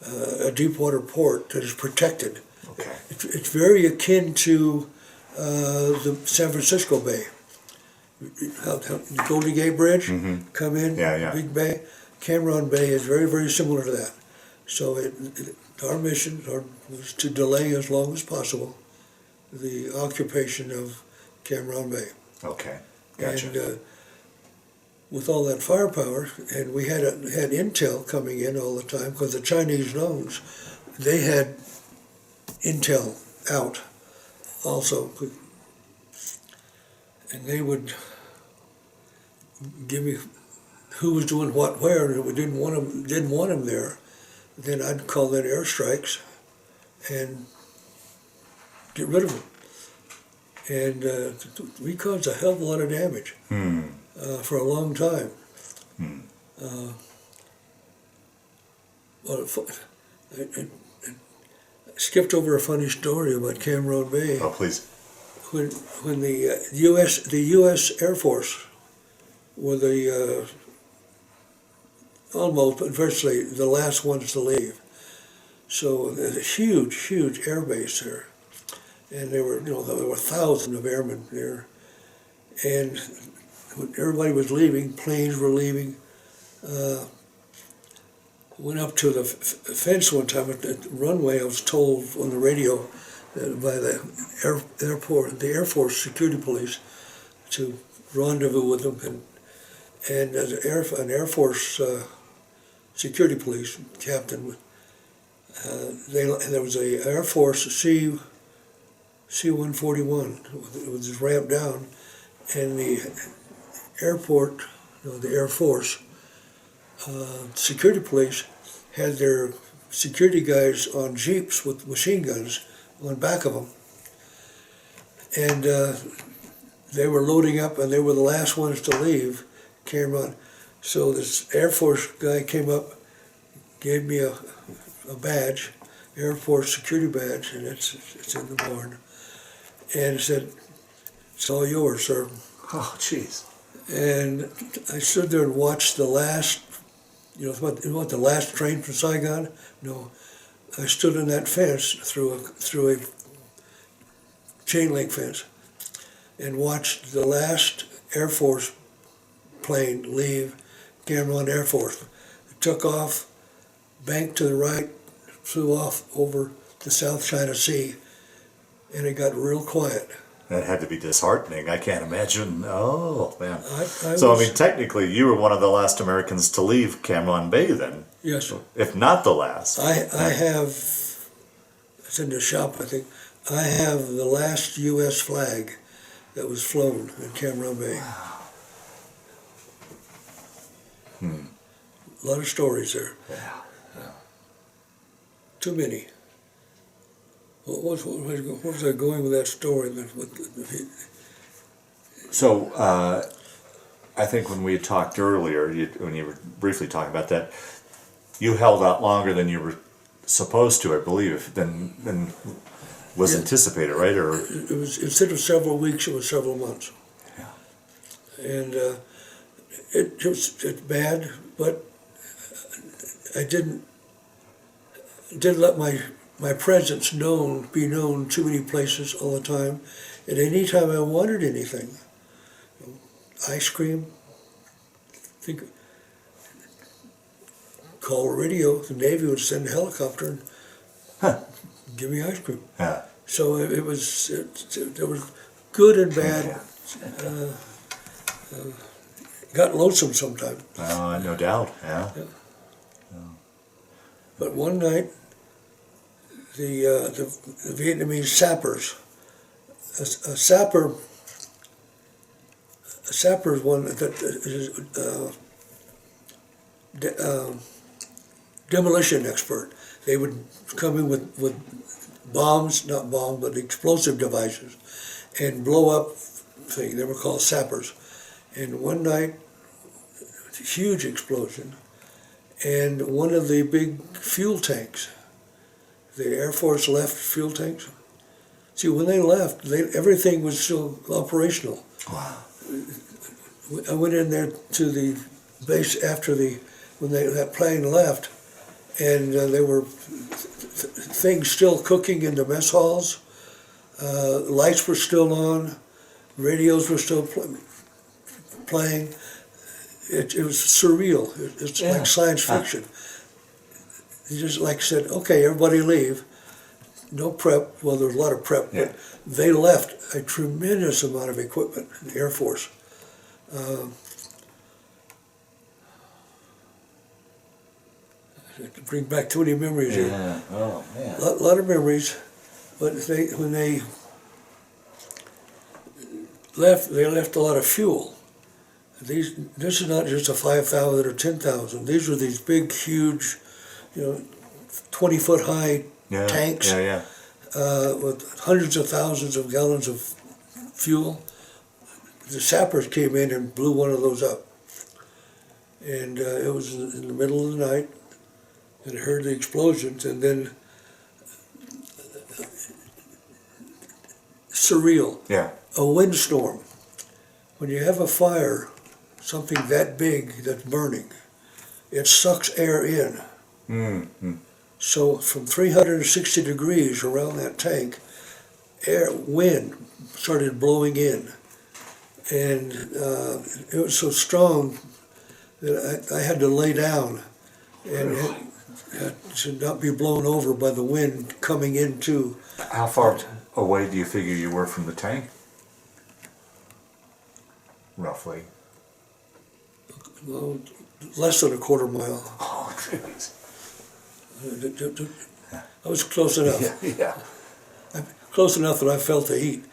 a deep water port that is protected. Okay. It's very akin to the San Francisco Bay. The Golden Gate Bridge, come in, big bay. Cam Ranh Bay is very, very similar to that. So our mission was to delay as long as possible the occupation of Cam Ranh Bay. Okay, gotcha. And with all that firepower, and we had intel coming in all the time, because the Chinese drones, they had intel out also, and they would give me who was doing what where, and if we didn't want them there, then I'd call in airstrikes and get rid of them. And we caused a hell of a lot of damage for a long time. I skipped over a funny story about Cam Ranh Bay. Oh, please. When the U.S. Air Force were almost, but virtually the last ones to leave. So there's a huge air base there, and there were thousands of airmen there. And when everybody was leaving, planes were leaving. Went up to the fence one time at the runway. I was told on the radio by the Air Force security police to rendezvous with them, and an Air Force security police captain There was a Air Force C-141 with this ramp down, and the airport, the Air Force security police had their security guys on jeeps with machine guns on back of them, and they were loading up, and they were the last ones to leave Cam Ranh. So this Air Force guy came up, gave me a badge, Air Force security badge, and it's in the barn, and said, "It's all yours, sir." Oh, jeez. And I stood there and watched the last, what the last train from Saigon? No, I stood in that fence through a chain link fence, and watched the last Air Force plane leave Cam Ranh Air Force. It took off, banked to the right, flew off over the South China Sea, and it got real quiet. That had to be disheartening. I can't imagine. Oh, man. I I mean, technically, you were one of the last Americans to leave Cam Ranh Bay then. Yes. If not the last. I have, it's in the shop, I think, I have the last U.S. flag that was flown in Cam Ranh Bay. Wow. A lot of stories there. Yeah. Too many. What was I going with that story? So, I think when we had talked earlier, when you were briefly talking about that, you held out longer than you were supposed to, I believe, than was anticipated, right? Or it was, instead of several weeks, it was several months. Yeah. And it's bad, but I didn't let my presence be known too many places all the time. And anytime I wanted anything, ice cream, call radio, the Navy would send a helicopter and give me ice cream. Yeah. So there was good and bad. Got lonesome sometimes. No doubt. Yeah. But one night, the Vietnamese sappers, a sapper is one that is demolition expert. They would come in with bombs, not bombs, but explosive devices, and blow up things. They were called sappers. And one night, huge explosion, and one of the big fuel tanks, the Air Force left fuel tanks. See, when they left, everything was still operational. Wow. I went in there to the base after when that plane left, and there were things still cooking in the mess halls. Lights were still on, radios were still playing. It was surreal. It's like science fiction. He just said, "Okay, everybody leave." No prep. Well, there was a lot of prep, but they left a tremendous amount of equipment in the Air Force. To bring back too many memories here. Yeah. Oh man. A lot of memories, but when they left a lot of fuel. This is not just a 5,000 or 10,000. These were these big, huge, 20-foot high tanks with hundreds of thousands of gallons of fuel. The sappers came in and blew one of those up, and it was in the middle of the night. And I heard the explosions, and then surreal. Yeah. A windstorm. When you have a fire, something that big that's burning, it sucks air in. Mm-hmm. So from 360 degrees around that tank, wind started blowing in, and it was so strong that I had to lay down and to not be blown over by the wind coming into. How far away do you figure you were from the tank? Roughly. Well, less than a quarter mile. Oh, jeez. I was close enough. Yeah. Close enough that I felt the heat.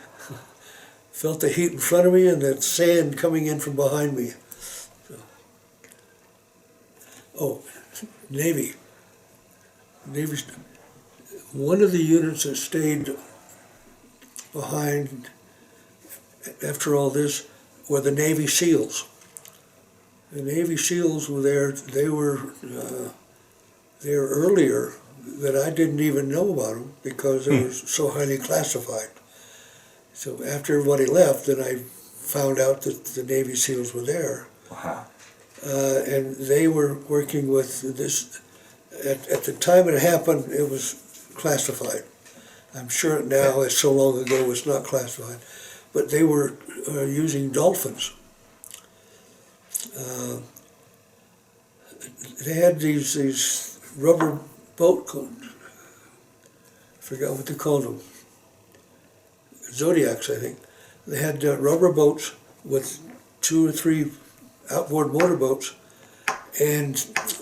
Felt the heat in front of me and the sand coming in from behind me. So. Oh, Navy. Navy's one of the units that stayed behind after all this were the Navy SEALs. The Navy SEALs were there. They were there earlier that I didn't even know about them because they were so highly classified. So after everybody left, then I found out that the Navy SEALs were there. Wow. And they were working with this. At the time it happened, it was classified. I'm sure now, it's so long ago, it's not classified. But they were using dolphins. They had these rubber boat, I forgot what they called them, Zodiacs, I think. They had rubber boats with 2 or 3 outboard motorboats, and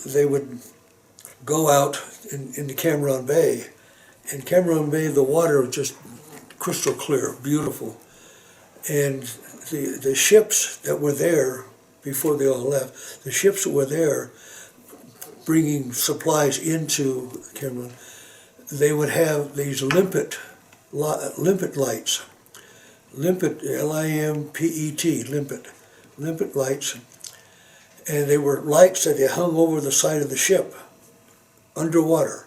they would go out in the Cam Ranh Bay. In Cam Ranh Bay, the water was just crystal clear, beautiful. And the ships that were there before they all left, the ships that were there bringing supplies into Cam Ranh, they would have these limpet lights. Limpet, L-I-M-P-E-T, limpet lights. And they were lights that they hung over the side of the ship, underwater,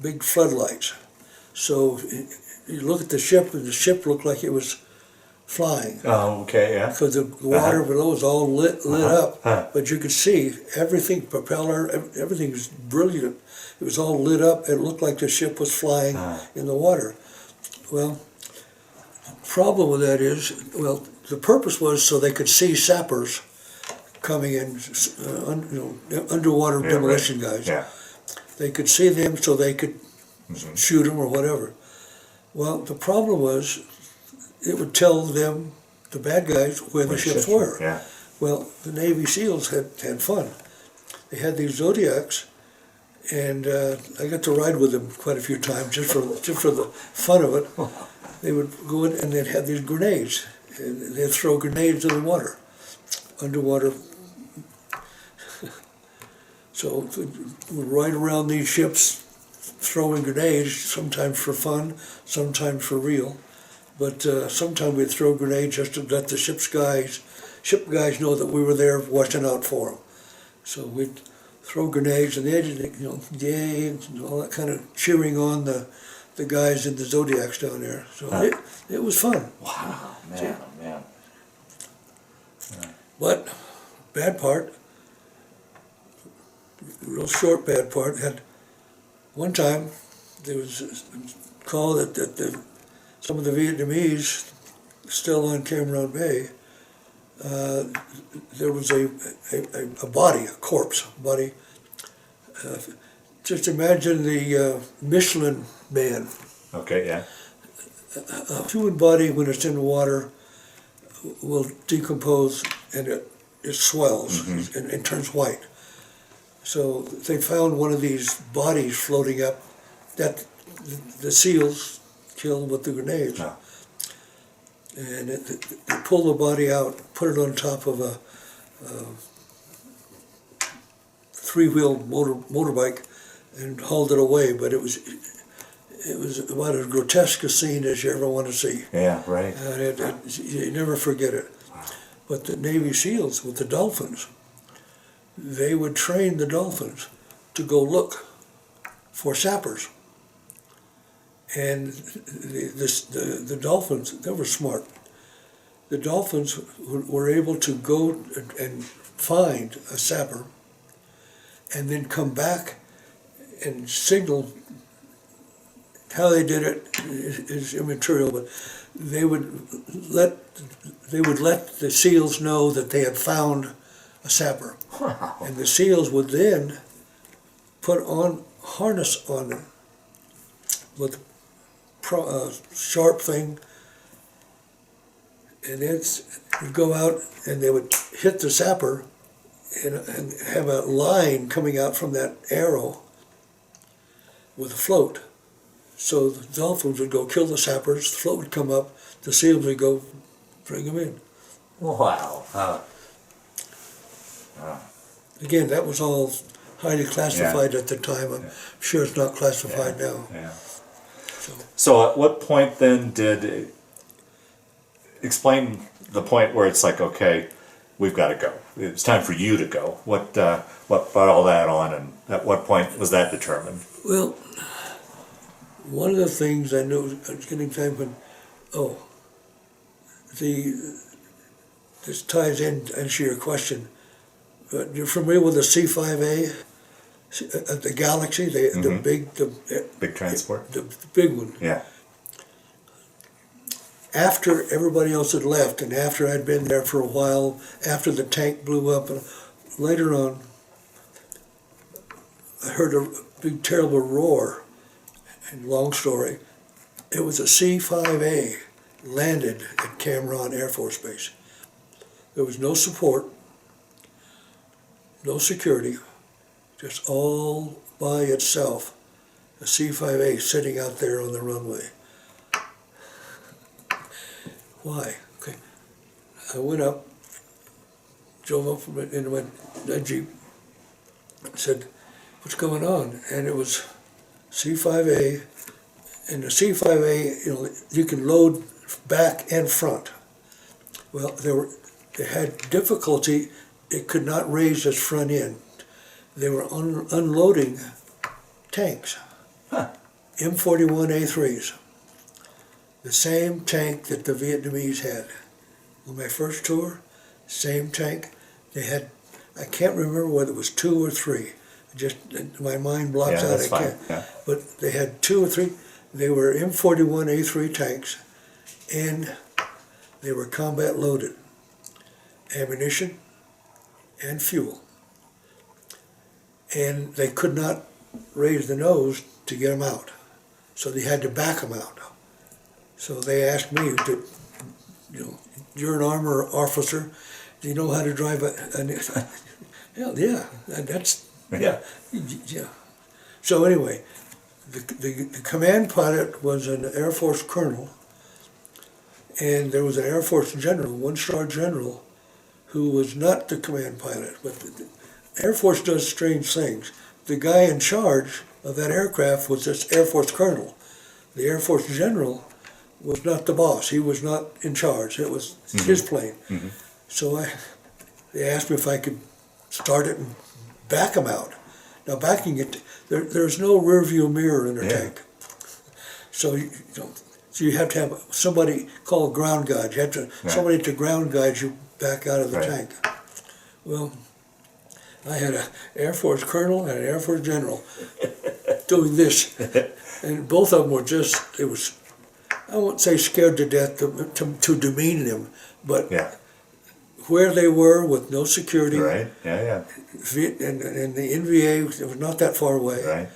big floodlights. So you look at the ship, and the ship looked like it was flying. Oh, okay, yeah. Because the water below was all lit up, but you could see everything, propeller, everything was brilliant. It was all lit up. It looked like the ship was flying in the water. Well, the problem with that is, well, the purpose was so they could see sappers coming in, underwater demolition guys. Yeah. They could see them so they could shoot them or whatever. Well, the problem was it would tell them, the bad guys, where the ships were. Yeah. Well, the Navy SEALs had fun. They had these Zodiacs, and I got to ride with them quite a few times just for the fun of it. They would go in and they'd have these grenades, and they'd throw grenades in the water, underwater. So we'd ride around these ships throwing grenades, sometimes for fun, sometimes for real. But sometimes we'd throw grenades just to let the ship guys know that we were there watching out for them. So we'd throw grenades, and they'd, yay, and all that kind of cheering on the guys in the Zodiacs down there. So it was fun. Wow, man, oh man. But bad part, real short bad part, had one time there was a call that some of the Vietnamese still on Cam Ranh Bay, there was a body, a corpse body. Just imagine the Michelin Man. Okay, yeah. A human body, when it's in the water, will decompose and it swells and turns white. So they found one of these bodies floating up that the SEALs killed with the grenades. No. And they pulled the body out, put it on top of a three-wheel motorbike, and hauled it away. But it was about as grotesque a scene as you ever want to see. Yeah, right. And you never forget it. Wow. But the Navy SEALs with the dolphins, they would train the dolphins to go look for sappers. And the dolphins, they were smart. The dolphins were able to go and find a sapper and then come back and signal. How they did it is immaterial, but they would let the SEALs know that they had found a sapper. Wow. And the SEALs would then put on harness on them with a sharp thing, and would go out and they would hit the sapper and have a line coming out from that arrow with a float. So the dolphins would go kill the sappers, the float would come up, the seals would go bring them in. Wow. Again, that was all highly classified at the time. I'm sure it's not classified now. Yeah. So, So at what point then did, explain the point where it's like, okay, we've got to go. It's time for you to go. What brought all that on, and at what point was that determined? well, one of the things I knew I was getting time when, this ties in to your question. You're familiar with the C5A, the Galaxy, the Big transport? the big one. Yeah. After everybody else had left, and after I'd been there for a while, after the tank blew up, and later on, I heard a big terrible roar. And long story, it was a C-5A landed at Cam Ranh Air Force Base. There was no support, no security, just all by itself, a C-5A sitting out there on the runway. Why? Okay. I went up, drove up into my Jeep, and said, what's going on? And it was C-5A, and the C-5A, you can load back and front. Well, they had difficulty, it could not raise its front end. They were unloading tanks, M41A3s, the same tank that the Vietnamese had. On my first tour, same tank. They had, I can't remember whether it was 2 or 3. Just my mind blocks out. That's fine. Yeah. But they had 2 or 3. They were M41A3 tanks, and they were combat loaded, ammunition and fuel. And they could not raise the nose to get them out, so they had to back them out. So they asked me to, you're an armor officer, do you know how to drive a hell yeah, that's. Yeah. So anyway, the command pilot was an Air Force colonel, and there was an Air Force general, 1-star general, who was not the command pilot. But the Air Force does strange things. The guy in charge of that aircraft was this Air Force colonel. The Air Force general was not the boss. He was not in charge. It was his plane. Mm-hmm. So they asked me if I could start it and back them out. Now backing it, there's no rear view mirror in a tank. So you have to have somebody called ground guide. You have to somebody to ground guide you back out of the tank. Well, I had an Air Force colonel and an Air Force general doing this, and both of them were just, it was, I won't say scared to death to demean them, but where they were with no security. Right, yeah. And the NVA, it was not that far away. Right.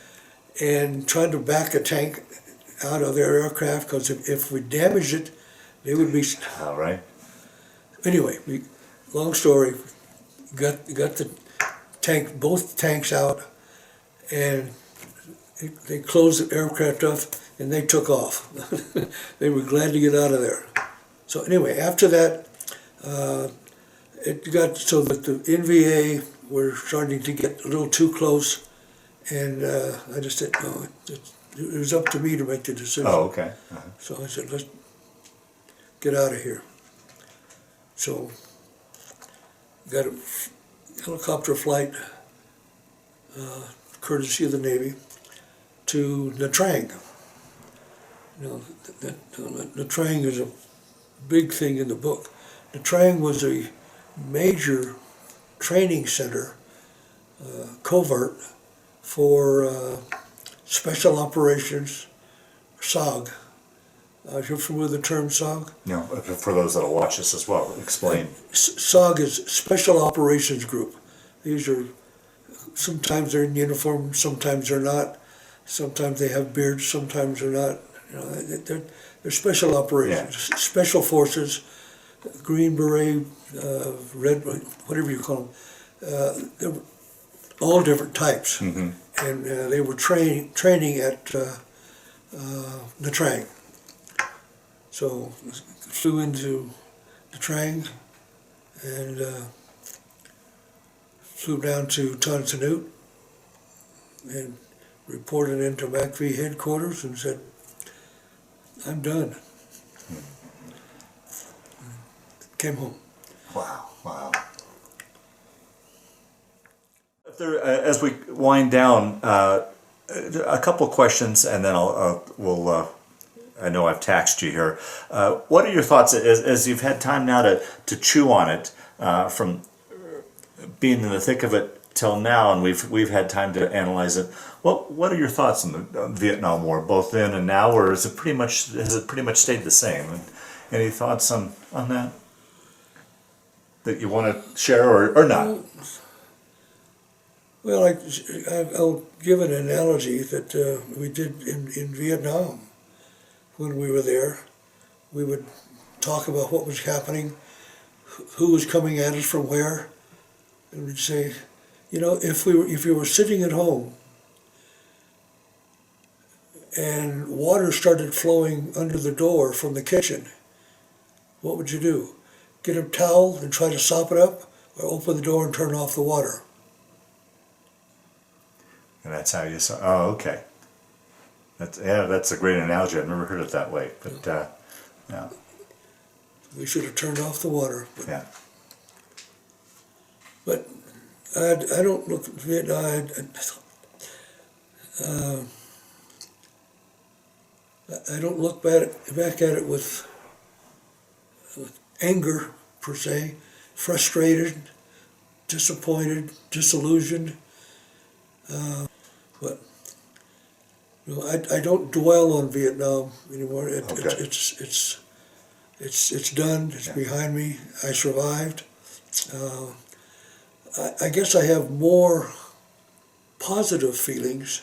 And trying to back a tank out of their aircraft, because if we damaged it, they would be. All right. Anyway, long story, got the tank, both tanks out, and they closed the aircraft up, and they took off. They were glad to get out of there. So anyway, after that, it got so that the NVA were starting to get a little too close, and I just said, no, it was up to me to make the decision. Oh, okay. So I said, let's get out of here. So got a helicopter flight, courtesy of the Navy, to Nha Trang. Nha Trang is a big thing in the book. Nha Trang was a major training center, covert, for special operations, SOG. You're familiar with the term SOG? No, for those that'll watch this as well, explain. SOG is Special Operations Group. These are, sometimes they're in uniform, sometimes they're not. Sometimes they have beards, sometimes they're not. They're special operations, special forces, Green Beret, red, whatever you call them. They're all different types. Mm-hmm. And they were training at Nha Trang. So flew into Nha Trang and flew down to Tan Son Nhut and reported into MACV headquarters and said, I'm done. Came home. Wow, wow. If there, as we wind down, a couple of questions, and then I know I've taxed you here. What are your thoughts as you've had time now to chew on it from being in the thick of it till now, and we've had time to analyze it? What are your thoughts on the Vietnam War, both then and now, or has it pretty much stayed the same? Any thoughts on that you want to share or not? Well, I'll give an analogy that we did in Vietnam when we were there. We would talk about what was happening, who was coming at us from where, and we'd say, if you were sitting at home and water started flowing under the door from the kitchen, what would you do? Get a towel and try to sop it up, or open the door and turn off the water? And that's how you saw. Oh, okay. That's a great analogy. I've never heard it that way. But yeah, We should have turned off the water. yeah. But I don't look at Vietnam. I don't look back at it with anger per se, frustrated, disappointed, disillusioned. But I don't dwell on Vietnam anymore. It's done. It's behind me. I survived. I guess I have more positive feelings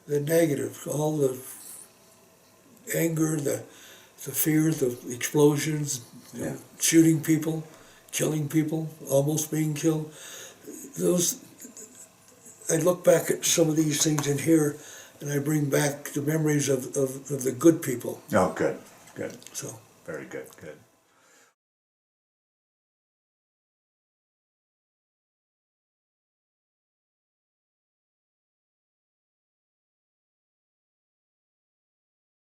than negative. All the anger, the fear, the explosions, shooting people, killing people, almost being killed. I look back at some of these things in here, and I bring back the memories of the good people. Oh, good. So Very good.